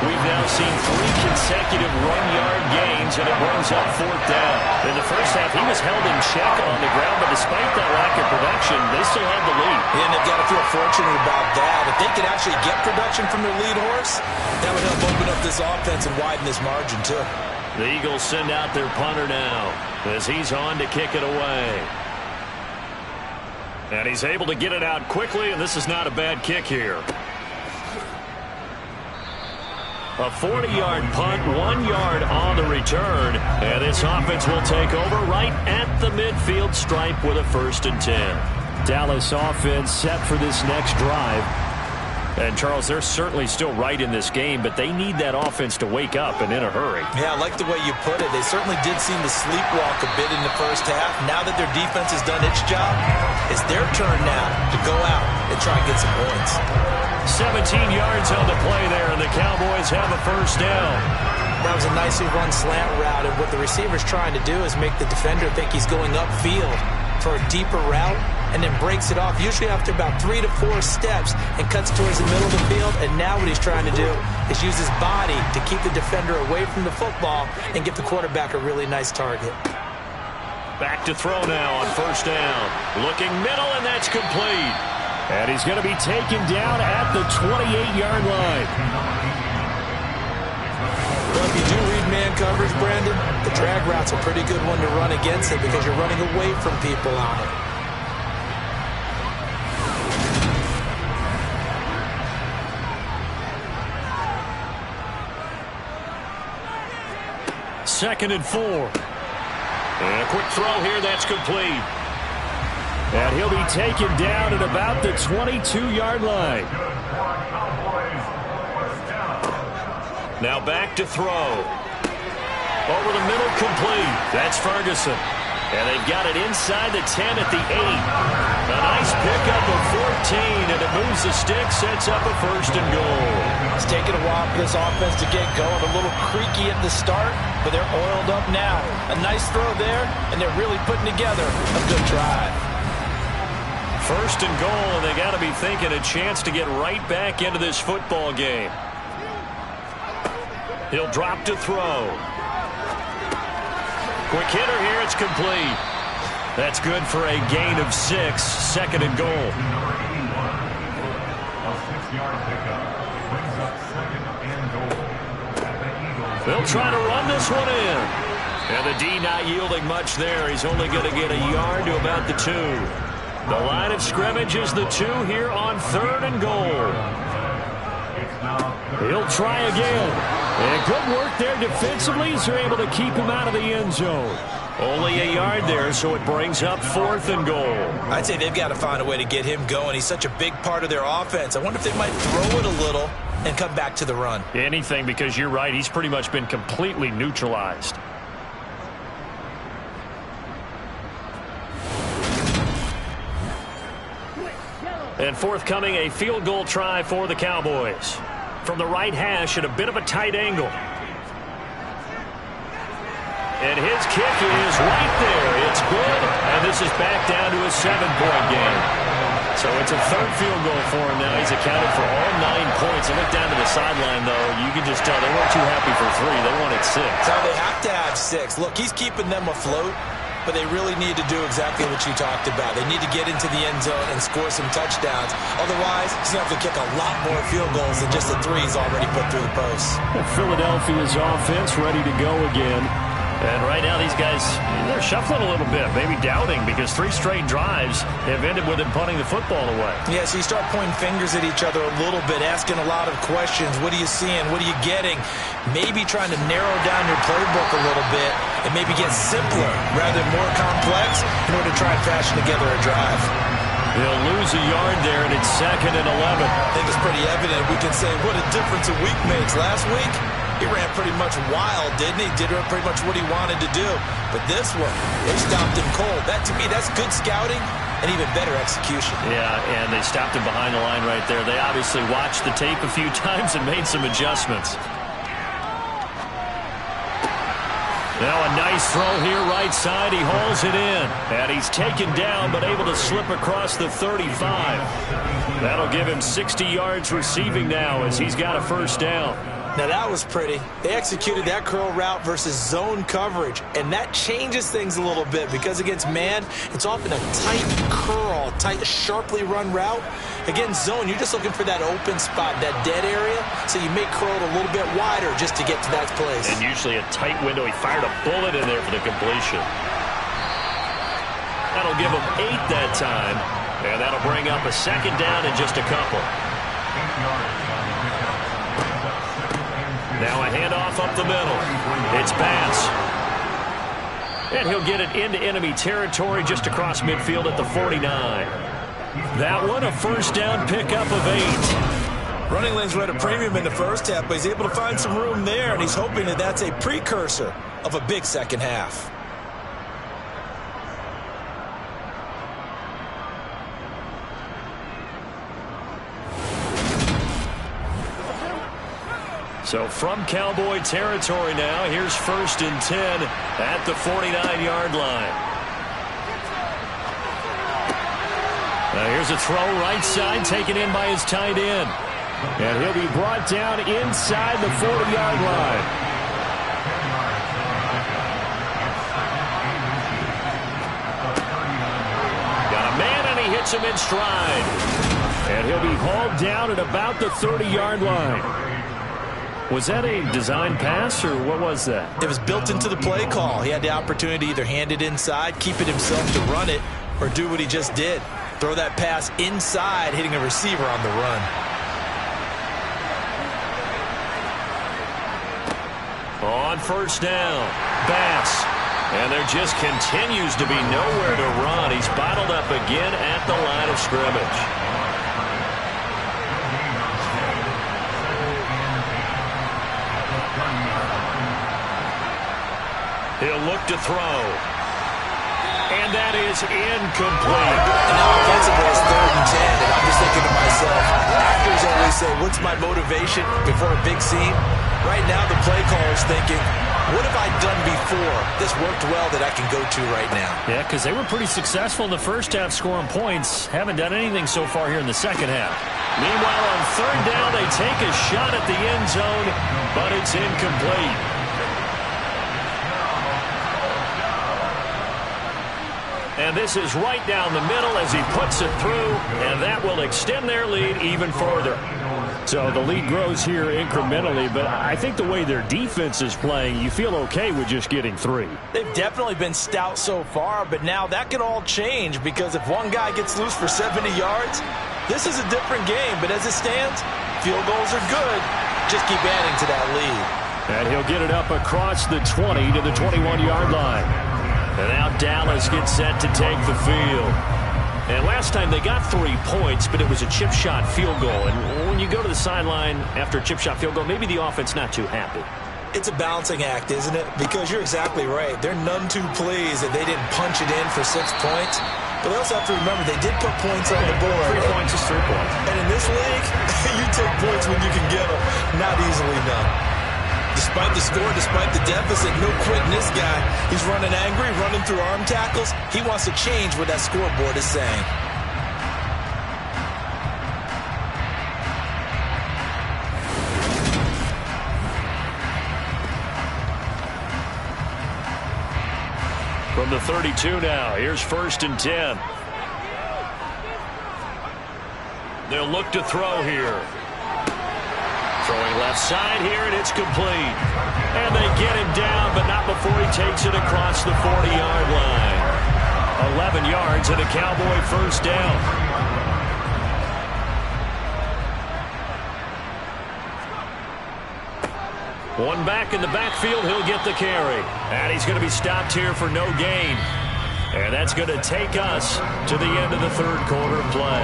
Speaker 1: We've now seen 3 consecutive 1-yard gains, and it brings up 4th down. In the first half, he was held in check on the ground, but despite that lack of production, they still had the lead.
Speaker 2: Yeah, and they've got to feel fortunate about that. If they could actually get production from their lead horse, that would help open up this offense and widen this margin, too.
Speaker 1: The Eagles send out their punter now as he's on to kick it away. And he's able to get it out quickly, and this is not a bad kick here. A 40-yard punt, 1 yard on the return. And this offense will take over right at the midfield stripe with a 1st and 10.
Speaker 3: Dallas offense set for this next drive.
Speaker 1: And, Charles, they're certainly still right in this game, but they need that offense to wake up and in a hurry.
Speaker 2: Yeah, I like the way you put it. They certainly did seem to sleepwalk a bit in the first half. Now that their defense has done its job, it's their turn now to go out and try and get some points.
Speaker 1: 17 yards on the play there, and the Cowboys have a 1st down.
Speaker 2: That was a nicely run slant route, and what the receiver's trying to do is make the defender think he's going upfield for a deeper route, and then breaks it off, usually after about 3 to 4 steps, and cuts towards the middle of the field. And now what he's trying to do is use his body to keep the defender away from the football and give the quarterback a really nice target.
Speaker 1: Back to throw now on 1st down. Looking middle, and that's complete.
Speaker 3: And he's going to be taken down at the 28-yard line.
Speaker 2: Well, if you do read man coverage, Brandon, the drag route's a pretty good one to run against it because you're running away from people on it.
Speaker 1: Second and 4. And a quick throw here, that's complete.
Speaker 3: And he'll be taken down at about the 22-yard line.
Speaker 1: Now back to throw. Over the middle, complete. That's Ferguson. And they've got it inside the 10 at the 8. A nice pickup of 14, and it moves the stick, sets up a 1st and goal.
Speaker 2: It's taken a while for this offense to get going. A little creaky at the start, but they're oiled up now. A nice throw there, and they're really putting together a good drive.
Speaker 1: 1st and goal, and they got to be thinking a chance to get right back into this football game. He'll drop to throw. Quick hitter here, it's complete. That's good for a gain of 6, 2nd and goal.
Speaker 4: A 6-yard pickup brings up 2nd and goal.
Speaker 1: They'll try to run this one in. And the D not yielding much there. He's only going to get a yard to about the 2. The line of scrimmage is the 2 here on 3rd and goal.
Speaker 3: He'll try again. And good work there defensively as they're able to keep him out of the end zone.
Speaker 1: Only a yard there, so it brings up 4th and goal.
Speaker 2: I'd say they've got to find a way to get him going. He's such a big part of their offense. I wonder if they might throw it a little and come back to the run.
Speaker 1: Anything, because you're right. He's pretty much been completely neutralized. And forthcoming, a field goal try for the Cowboys. From the right hash at a bit of a tight angle. And his kick is right there. It's good, and this is back down to a 7-point game. So it's a 3rd field goal for him now. He's accounted for all 9 points. I look down to the sideline, though. You can just tell they weren't too happy for 3. They wanted 6.
Speaker 2: So they have to have 6. Look, he's keeping them afloat. but they really need to do exactly what you talked about. They need to get into the end zone and score some touchdowns. Otherwise, he's going to have to kick a lot more field goals than just the threes already put through the posts.
Speaker 3: Philadelphia's offense ready to go again.
Speaker 1: And right now these guys, they're shuffling a little bit, maybe doubting, because 3 straight drives have ended with them punting the football away.
Speaker 2: Yeah, so you start pointing fingers at each other a little bit, asking a lot of questions. What are you seeing? What are you getting? Maybe trying to narrow down your playbook a little bit and maybe get simpler rather than more complex in order to try and fashion together a drive.
Speaker 3: They'll lose a yard there, and it's 2nd and 11.
Speaker 2: I think it's pretty evident. We can say what a difference a week makes. Last week, he ran pretty much wild, didn't he? Did pretty much what he wanted to do. But this one, they stopped him cold. That, to me, that's good scouting and even better execution.
Speaker 1: Yeah, and they stopped him behind the line right there. They obviously watched the tape a few times and made some adjustments. Now a nice throw here right side. He hauls it in. And he's taken down but able to slip across the 35. That'll give him 60 yards receiving now as he's got a first down.
Speaker 2: Now that was pretty. They executed that curl route versus zone coverage, and that changes things a little bit because against man, it's often a tight curl, tight, sharply run route. Against zone, you're just looking for that open spot, that dead area, so you may curl it a little bit wider just to get to that place.
Speaker 1: And usually a tight window. He fired a bullet in there for the completion. That'll give him 8 that time, and that'll bring up a second down in just a couple. Now a handoff up the middle. It's Bass. And he'll get it into enemy territory just across midfield at the 49. That one, a first down pickup of 8.
Speaker 2: Running lanes were at a premium in the first half, but he's able to find some room there, and he's hoping that that's a precursor of a big second half.
Speaker 3: So from Cowboy territory now, here's 1st and 10 at the 49-yard line. Now here's a throw right side taken in by his tight end. And he'll be brought down inside the 40-yard line. Got a man and he hits him in stride. And he'll be hauled down at about the 30-yard line. Was that a design pass, or what was that?
Speaker 2: It was built into the play call. He had the opportunity to either hand it inside, keep it himself to run it, or do what he just did. Throw that pass inside, hitting a receiver on the run.
Speaker 3: On first down, Bass. And there just continues to be nowhere to run. He's bottled up again at the line of scrimmage. He'll look to throw. And that is incomplete.
Speaker 2: And now offensively, it's 3rd and 10, and I'm just thinking to myself, actors always say, what's my motivation before a big scene? Right now, the play caller's thinking, what have I done before? This worked well that I can go to right now.
Speaker 3: Yeah, because they were pretty successful in the first half scoring points. Haven't done anything so far here in the second half. Meanwhile, on 3rd down, they take a shot at the end zone, but it's incomplete. And this is right down the middle as he puts it through, and that will extend their lead even further. So the lead grows here incrementally, but I think the way their defense is playing, you feel okay with just getting 3.
Speaker 2: They've definitely been stout so far, but now that can all change because if one guy gets loose for 70 yards, this is a different game. But as it stands, field goals are good. Just keep adding to that lead.
Speaker 3: And he'll get it up across the 20 to the 21-yard line. And now Dallas gets set to take the field. And last time they got 3 points, but it was a chip shot field goal. And when you go to the sideline after a chip shot field goal, maybe the offense not too happy.
Speaker 2: It's a balancing act, isn't it? Because you're exactly right. They're none too pleased that they didn't punch it in for 6 points. But they also have to remember they did put points on the board.
Speaker 3: 3 points is 3 points.
Speaker 2: And in this league, you take points when you can get them. Not easily done. Despite the score, despite the deficit, no quitting this guy. He's running angry, running through arm tackles. He wants to change what that scoreboard is saying.
Speaker 1: From the 32 now, here's 1st and 10. They'll look to throw here. Throwing left side here, and it's complete. And they get him down, but not before he takes it across the 40-yard line. 11 yards and a Cowboy first down. One back in the backfield, he'll get the carry. And he's going to be stopped here for no gain. And that's going to take us to the end of the third quarter play.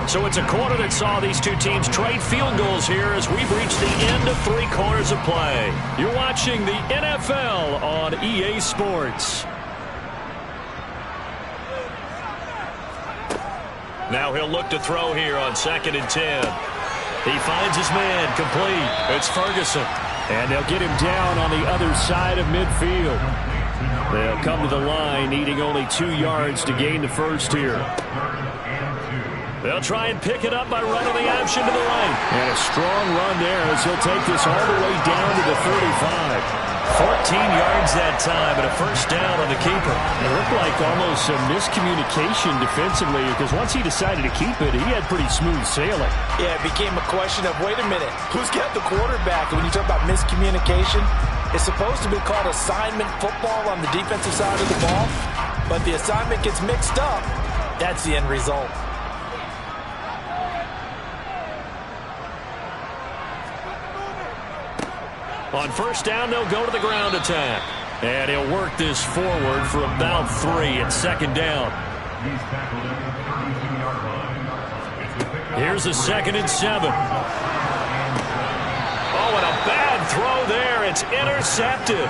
Speaker 1: So it's a quarter that saw these two teams trade field goals here as we've reached the end of 3 quarters of play. You're watching the NFL on EA Sports. Now he'll look to throw here on 2nd and 10. He finds his man, complete. It's Ferguson. And they'll get him down on the other side of midfield. They'll come to the line, needing only 2 yards to gain the first here. They'll try and pick it up by running the option to the right. And a strong run there as he'll take this all the way down to the 35. 14 yards that time and a first down on the keeper.
Speaker 3: It looked like almost some miscommunication defensively because once he decided to keep it, he had pretty smooth sailing.
Speaker 2: Yeah, it became a question of, wait a minute, who's got the quarterback? And when you talk about miscommunication, it's supposed to be called assignment football on the defensive side of the ball. But the assignment gets mixed up. That's the end result.
Speaker 1: On first down, they'll go to the ground attack. And he'll work this forward for about 3 at 2nd down. Here's a 2nd and 7. Oh, and a bad throw there. It's intercepted.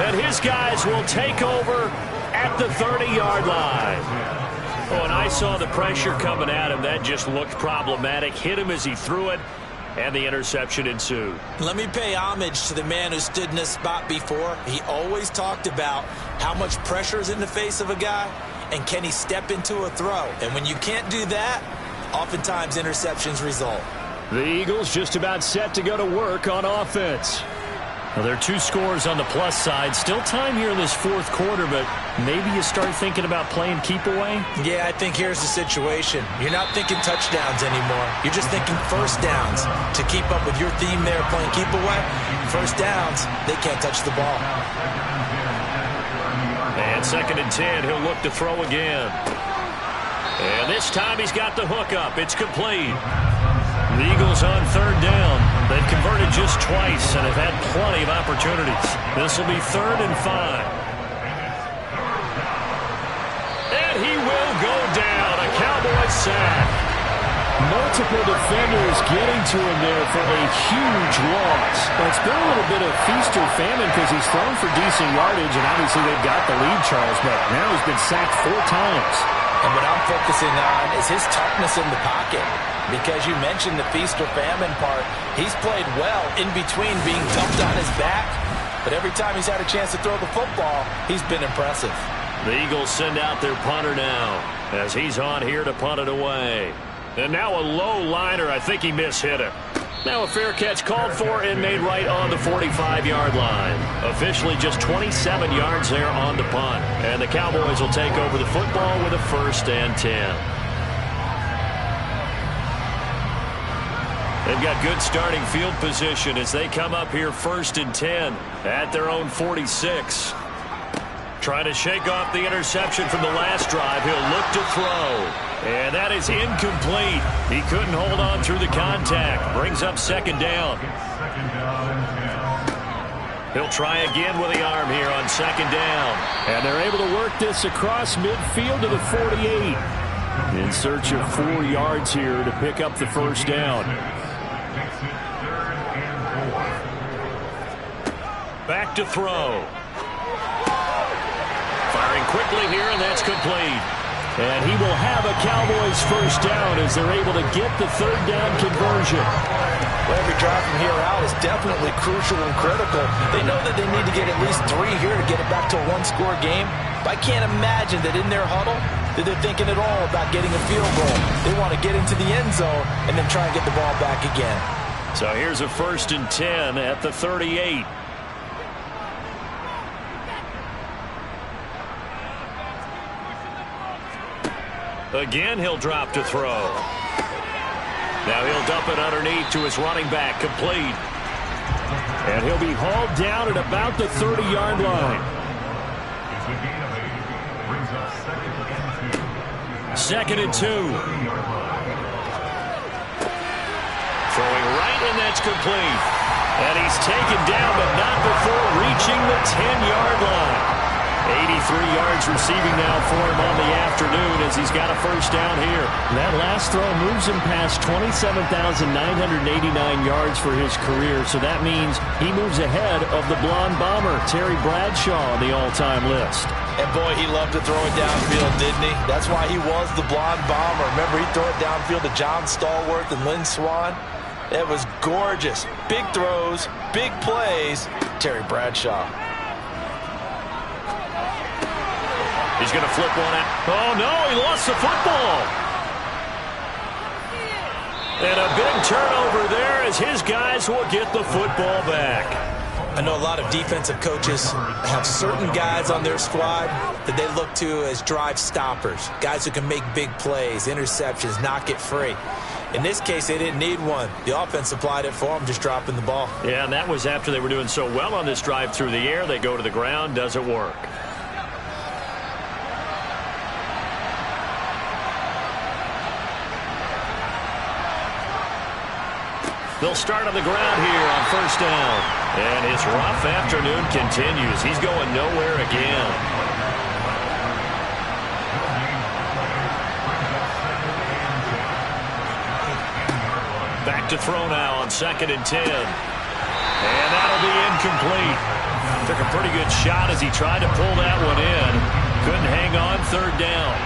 Speaker 1: And his guys will take over at the 30-yard line. Oh, and I saw the pressure coming at him. That just looked problematic. Hit him as he threw it. And the interception ensued.
Speaker 2: Let me pay homage to the man who stood in this spot before. He always talked about how much pressure is in the face of a guy and can he step into a throw. And when you can't do that, oftentimes interceptions result.
Speaker 1: The Eagles just about set to go to work on offense. Well, there are 2 scores on the plus side. Still time here in this 4th quarter, but maybe you start thinking about playing keep away?
Speaker 2: Yeah, I think here's the situation. You're not thinking touchdowns anymore. You're just thinking first downs. To keep up with your theme there, playing keep away, first downs, they can't touch the ball.
Speaker 1: And 2nd and 10, he'll look to throw again. And this time he's got the hook up. It's complete. The Eagles on 3rd down. They've converted just twice and have had plenty of opportunities. This will be 3rd and 5. And he will go down. A Cowboy sack.
Speaker 3: Multiple defenders getting to him there for a huge loss. Well, it's been a little bit of feast or famine because he's thrown for decent yardage, and obviously they've got the lead, Charles, but now he's been sacked 4 times.
Speaker 2: And what I'm focusing on is his toughness in the pocket. Because you mentioned the feast or famine part, he's played well in between being dumped on his back. But every time he's had a chance to throw the football, he's been impressive.
Speaker 1: The Eagles send out their punter now as he's on here to punt it away. And now a low liner. I think he mishit it. Now a fair catch called for and made right on the 45-yard line. Officially just 27 yards there on the punt. And the Cowboys will take over the football with a 1st and 10. They've got good starting field position as they come up here 1st and 10 at their own 46. Trying to shake off the interception from the last drive. He'll look to throw. And that is incomplete. He couldn't hold on through the contact. Brings up 2nd down. He'll try again with the arm here on 2nd down.
Speaker 3: And they're able to work this across midfield to the 48. In search of 4 yards here to pick up the first down.
Speaker 1: Back to throw. Firing quickly here, and that's complete.
Speaker 3: And he will have a Cowboys first down as they're able to get the 3rd down conversion.
Speaker 2: Well, every drive from here out is definitely crucial and critical. They know that they need to get at least 3 here to get it back to a 1-score game. But I can't imagine that in their huddle that they're thinking at all about getting a field goal. They want to get into the end zone and then try and get the ball back again.
Speaker 1: So here's a 1st and 10 at the 38. Again, he'll drop to throw. Now he'll dump it underneath to his running back, complete.
Speaker 3: And he'll be hauled down at about the 30-yard line.
Speaker 4: It's a gain of 8. Brings up
Speaker 1: 2nd and 2. Throwing right, and that's complete. And he's taken down, but not before reaching the 10-yard line. 83 yards receiving now for him on the afternoon as he's got a first down here.
Speaker 3: That last throw moves him past 27,989 yards for his career, so that means he moves ahead of the blonde bomber, Terry Bradshaw, on the all-time list.
Speaker 2: And boy, he loved to throw it downfield, didn't he? That's why he was the blonde bomber. Remember, he threw it downfield to John Stallworth and Lynn Swann? It was gorgeous. Big throws, big plays. Terry Bradshaw.
Speaker 1: He's going to flip one out. Oh, no, he lost the football. And a big turnover there as his guys will get the football back.
Speaker 2: I know a lot of defensive coaches have certain guys on their squad that they look to as drive stoppers, guys who can make big plays, interceptions, knock it free. In this case, they didn't need one. The offense supplied it for them, just dropping the ball.
Speaker 1: Yeah, and that was after they were doing so well on this drive through the air. They go to the ground, doesn't work. They'll start on the ground here on first down. And his rough afternoon continues. He's going nowhere again. Back to throw now on 2nd and 10. And that'll be incomplete. Took a pretty good shot as he tried to pull that one in. Couldn't hang on, 3rd down.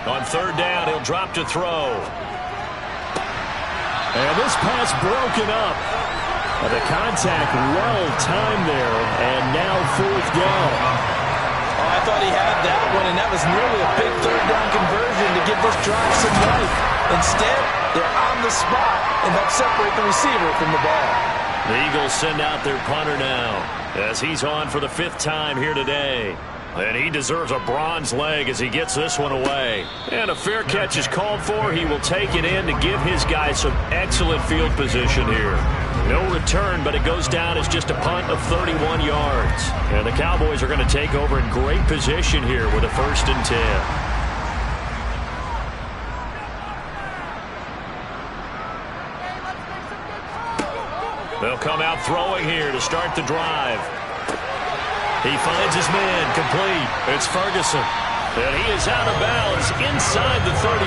Speaker 1: On 3rd down, he'll drop to throw.
Speaker 3: And this pass broken up. The contact well timed there, and now 4th down.
Speaker 2: Oh, I thought he had that one, and that was nearly a big 3rd down conversion to give this drive some life. Instead, they're on the spot and help separate the receiver from the ball.
Speaker 1: The Eagles send out their punter now as he's on for the 5th time here today. And he deserves a bronze leg as he gets this one away. And a fair catch is called for. He will take it in to give his guys some excellent field position here. No return, but it goes down as just a punt of 31 yards. And the Cowboys are going to take over in great position here with a 1st and 10. They'll come out throwing here to start the drive. He finds his man, complete. It's Ferguson. And he is out of bounds inside the 35.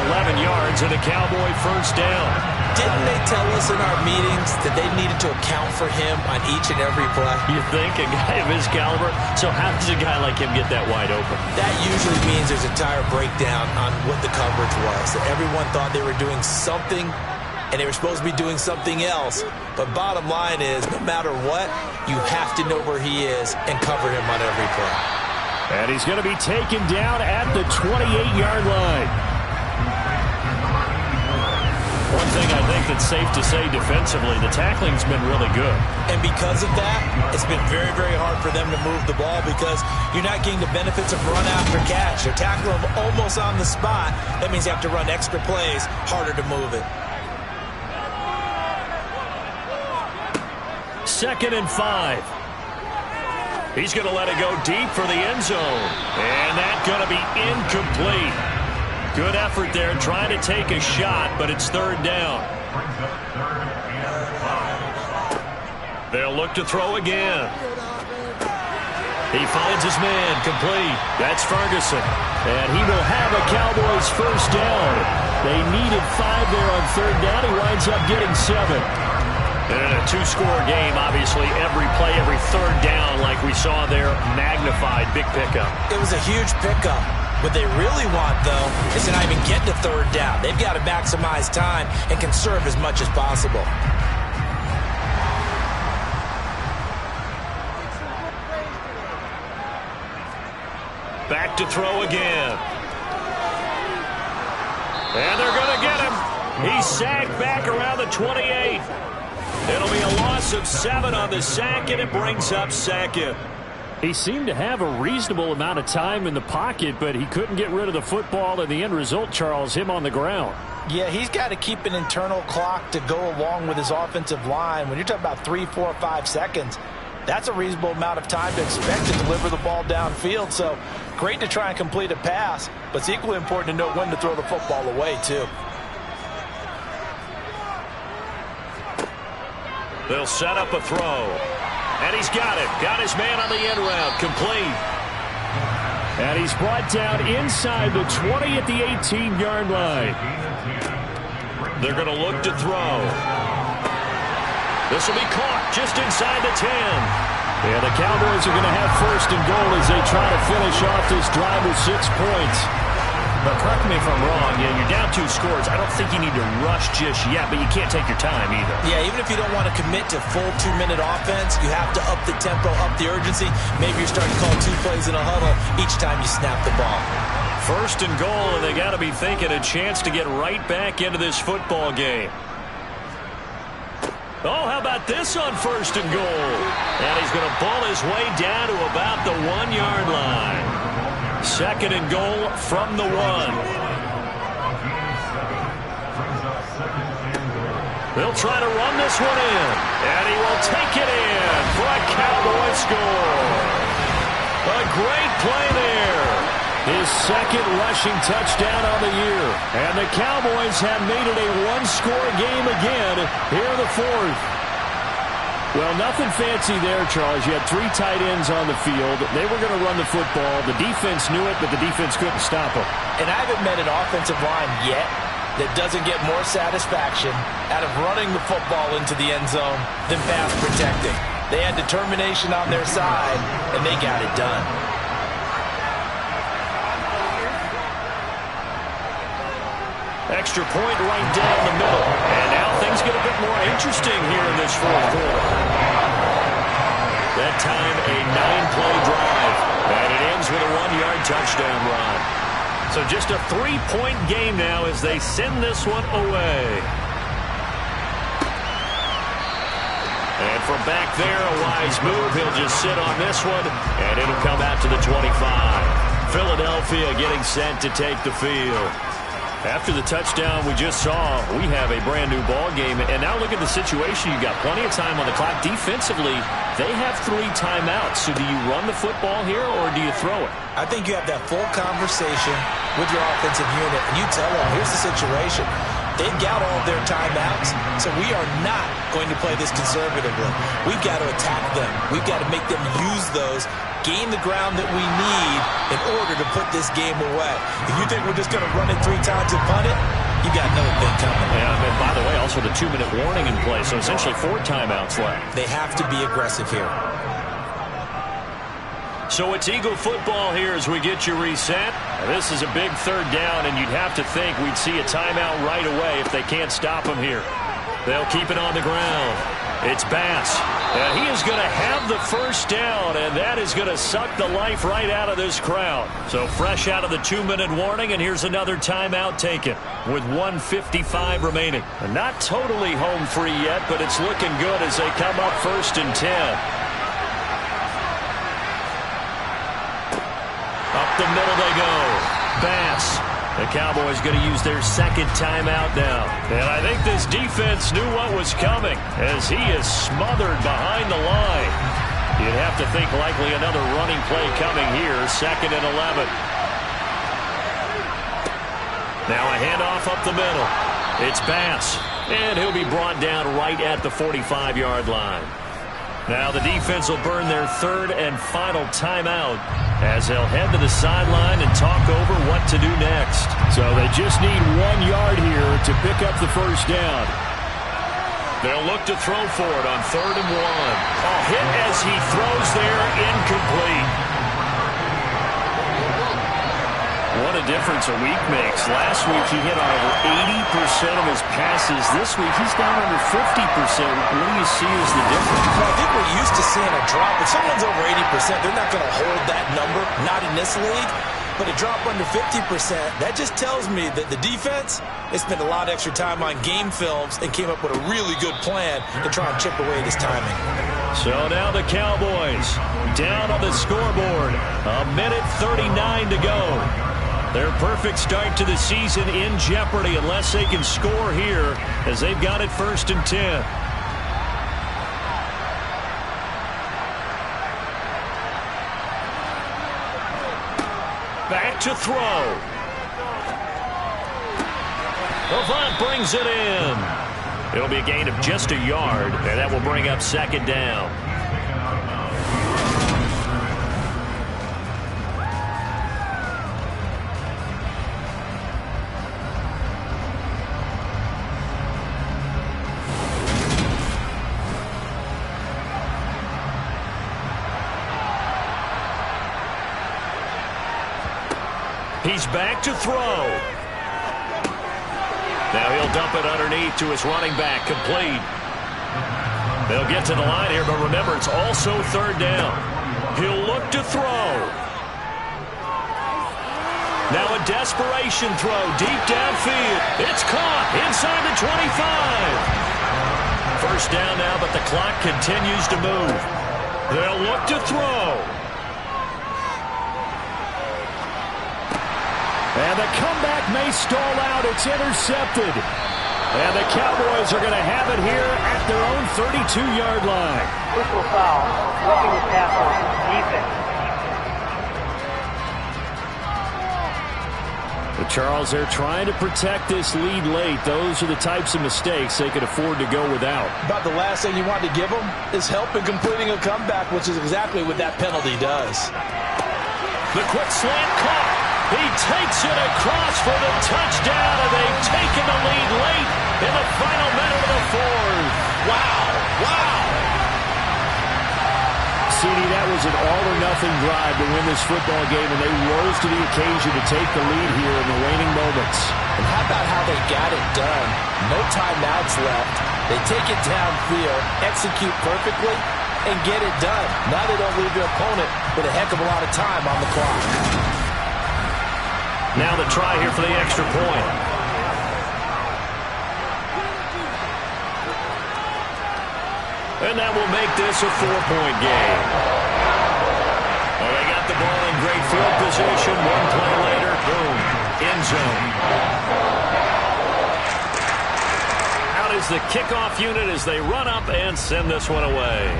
Speaker 1: 11 yards and a Cowboy first down.
Speaker 2: Didn't they tell us in our meetings that they needed to account for him on each and every play?
Speaker 1: You think? A guy of his caliber? So how does a guy like him get that wide open?
Speaker 2: That usually means there's a entire breakdown on what the coverage was. That everyone thought they were doing something and they were supposed to be doing something else. But bottom line is, no matter what, you have to know where he is and cover him on every play.
Speaker 3: And he's going to be taken down at the 28-yard line.
Speaker 1: One thing I think that's safe to say defensively, the tackling's been really good.
Speaker 2: And because of that, it's been very, very hard for them to move the ball because you're not getting the benefits of run after catch. They're tackling them almost on the spot. That means you have to run extra plays, harder to move it.
Speaker 1: 2nd and 5. He's going to let it go deep for the end zone. And that's going to be incomplete. Good effort there trying to take a shot, but it's 3rd down. They'll look to throw again. He finds his man, complete. That's Ferguson. And he will have a Cowboys first down. They needed 5 there on 3rd down. He winds up getting 7. And a 2-score game, obviously, every play, every 3rd down, like we saw there, magnified, big pickup.
Speaker 2: It was a huge pickup. What they really want, though, is to not even get to 3rd down. They've got to maximize time and conserve as much as possible.
Speaker 1: Back to throw again. And they're going to get him. He's sagged back around the 28. It'll be a loss of 7 on the sack, and it brings up second.
Speaker 3: He seemed to have a reasonable amount of time in the pocket, but he couldn't get rid of the football, and the end result, Charles, him on the ground.
Speaker 2: Yeah, he's got to keep an internal clock to go along with his offensive line. When you're talking about 3, 4, 5 seconds, that's a reasonable amount of time to expect to deliver the ball downfield. So great to try and complete a pass, but it's equally important to know when to throw the football away, too.
Speaker 1: They'll set up a throw. And he's got it. Got his man on the end route. Complete.
Speaker 3: And he's brought down inside the 20 at the 18-yard line.
Speaker 1: They're going to look to throw. This will be caught just inside the 10.
Speaker 3: Yeah, the Cowboys are going to have first and goal as they try to finish off this drive with 6 points.
Speaker 1: But correct me if I'm wrong, you're down 2 scores. I don't think you need to rush just yet, but you can't take your time either.
Speaker 2: Yeah, even if you don't want to commit to full 2-minute offense, you have to up the tempo, up the urgency. Maybe you're starting to call 2 plays in a huddle each time you snap the ball.
Speaker 1: First and goal, and they got to be thinking a chance to get right back into this football game. Oh, how about this on first and goal? And he's going to ball his way down to about the 1-yard line. Second and goal from the 1. They'll try to run this one in. And he will take it in for a Cowboy score. A great play there.
Speaker 3: His second rushing touchdown on the year. And the Cowboys have made it a 1-score game again here in the 4th. Well, nothing fancy there, Charles. You had 3 tight ends on the field. They were going to run the football. The defense knew it, but the defense couldn't stop them.
Speaker 2: And I haven't met an offensive line yet that doesn't get more satisfaction out of running the football into the end zone than pass protecting. They had determination on their side, and they got it done.
Speaker 1: Extra point right down the middle. And now things get a bit more interesting here in this 4th quarter. That time a 9-play drive. And it ends with a 1-yard touchdown run. So just a 3-point game now as they send this one away. And from back there, a wise move. He'll just sit on this one, and it'll come out to the 25. Philadelphia getting set to take the field. After the touchdown we just saw, we have a brand-new ball game. And now look at the situation. You've got plenty of time on the clock. Defensively, they have 3 timeouts. So do you run the football here, or do you throw it?
Speaker 2: I think you have that full conversation with your offensive unit, and you tell them, here's the situation. They've got all of their timeouts, so we are not going to play this conservatively. We've got to attack them. We've got to make them use those, gain the ground that we need in order to put this game away. If you think we're just going to run it 3 times and punt it, you got another thing coming.
Speaker 1: Yeah, and by the way, also the 2-minute warning in play, so essentially 4 timeouts left.
Speaker 2: They have to be aggressive here.
Speaker 1: So it's Eagle football here as we get you reset. This is a big 3rd down, and you'd have to think we'd see a timeout right away if they can't stop him here. They'll keep it on the ground. It's Bass. And he is going to have the first down, and that is going to suck the life right out of this crowd. So fresh out of the 2-minute warning, and here's another timeout taken with 1:55 remaining. And not totally home free yet, but it's looking good as they come up 1st and 10. Up the middle they go. Bass. The Cowboys going to use their 2nd timeout now. And I think this defense knew what was coming as he is smothered behind the line. You'd have to think likely another running play coming here. 2nd and 11. Now a handoff up the middle. It's Bass. And he'll be brought down right at the 45-yard line. Now the defense will burn their 3rd and final timeout as they'll head to the sideline and talk over what to do next.
Speaker 3: So they just need 1 yard here to pick up the first down.
Speaker 1: They'll look to throw for it on 3rd and 1. A hit as he throws there, incomplete. What a difference a week makes. Last week he hit on over 80% of his passes. This week he's down under 50%. What do you see as the difference?
Speaker 2: Well, I think we're used to seeing a drop. If someone's over 80%, they're not going to hold that number, not in this league. but a drop under 50%, that just tells me that the defense, they spent a lot of extra time on game films and came up with a really good plan to try and chip away at his timing.
Speaker 1: So now the Cowboys down on the scoreboard. 1:39 to go. Their perfect start to the season in jeopardy unless they can score here as they've got it 1st and 10. Back to throw. Avant brings it in. It'll be a gain of just a yard, and that will bring up 2nd down. He's back to throw. Now he'll dump it underneath to his running back, complete. They'll get to the line here, but remember, it's also 3rd down. He'll look to throw. Now a desperation throw deep downfield. It's caught inside the 25. 1st down now, but the clock continues to move. They'll look to throw.
Speaker 3: And the comeback may stall out. It's intercepted. And the Cowboys are going to have it here at their own 32-yard line.
Speaker 6: Personal foul, roughing the passer, defense.
Speaker 3: But Charles, they're trying to protect this lead late. Those are the types of mistakes they could afford to go without.
Speaker 2: About the last thing you want to give them is help in completing a comeback, which is exactly what that penalty does.
Speaker 1: The quick slant caught. He takes it across for the touchdown, and they've taken the lead late in the final minute of the 4th.
Speaker 2: Wow. Wow.
Speaker 3: CD, that was an all-or-nothing drive to win this football game, and they rose to the occasion to take the lead here in the waning moments.
Speaker 2: And how about how they got it done? No timeouts left. They take it downfield, execute perfectly, and get it done. Now they don't leave their opponent with a heck of a lot of time on the clock.
Speaker 1: Now the try here for the extra point. And that will make this a 4-point game. Well, they got the ball in great field position. One play later, boom, end zone. Out is the kickoff unit as they run up and send this one away.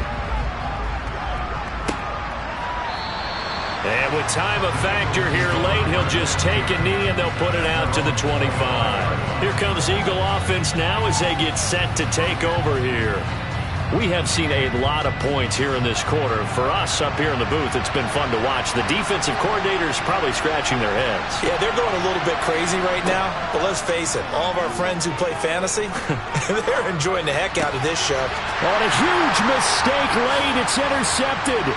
Speaker 1: And with time a factor here late, he'll just take a knee and they'll put it out to the 25. Here comes Eagle offense now as they get set to take over here. We have seen a lot of points here in this quarter. For us up here in the booth, it's been fun to watch. The defensive coordinators probably scratching their heads.
Speaker 2: Yeah, they're going a little bit crazy right now. But let's face it, all of our friends who play fantasy, they're enjoying the heck out of this show.
Speaker 3: On a huge mistake late, it's intercepted.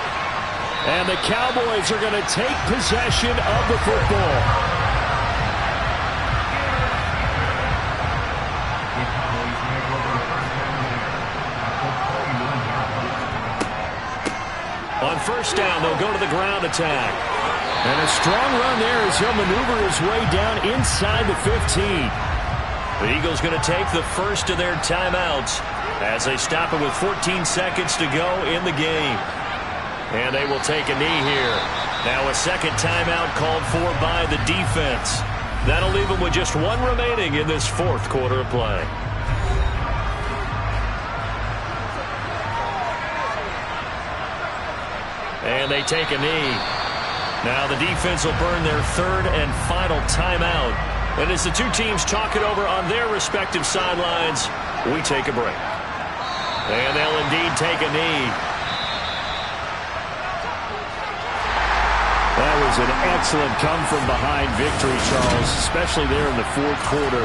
Speaker 3: And the Cowboys are going to take possession of the football.
Speaker 1: On 1st down, they'll go to the ground attack.
Speaker 3: And a strong run there as he'll maneuver his way down inside the 15.
Speaker 1: The Eagles going to take the first of their timeouts as they stop it with 14 seconds to go in the game. And they will take a knee here. Now a 2nd timeout called for by the defense. That'll leave them with just 1 remaining in this 4th quarter of play. And they take a knee. Now the defense will burn their 3rd and final timeout. And as the two teams talk it over on their respective sidelines, we take a break. And they'll indeed take a knee.
Speaker 3: That was an excellent come-from-behind victory, Charles, especially there in the 4th quarter.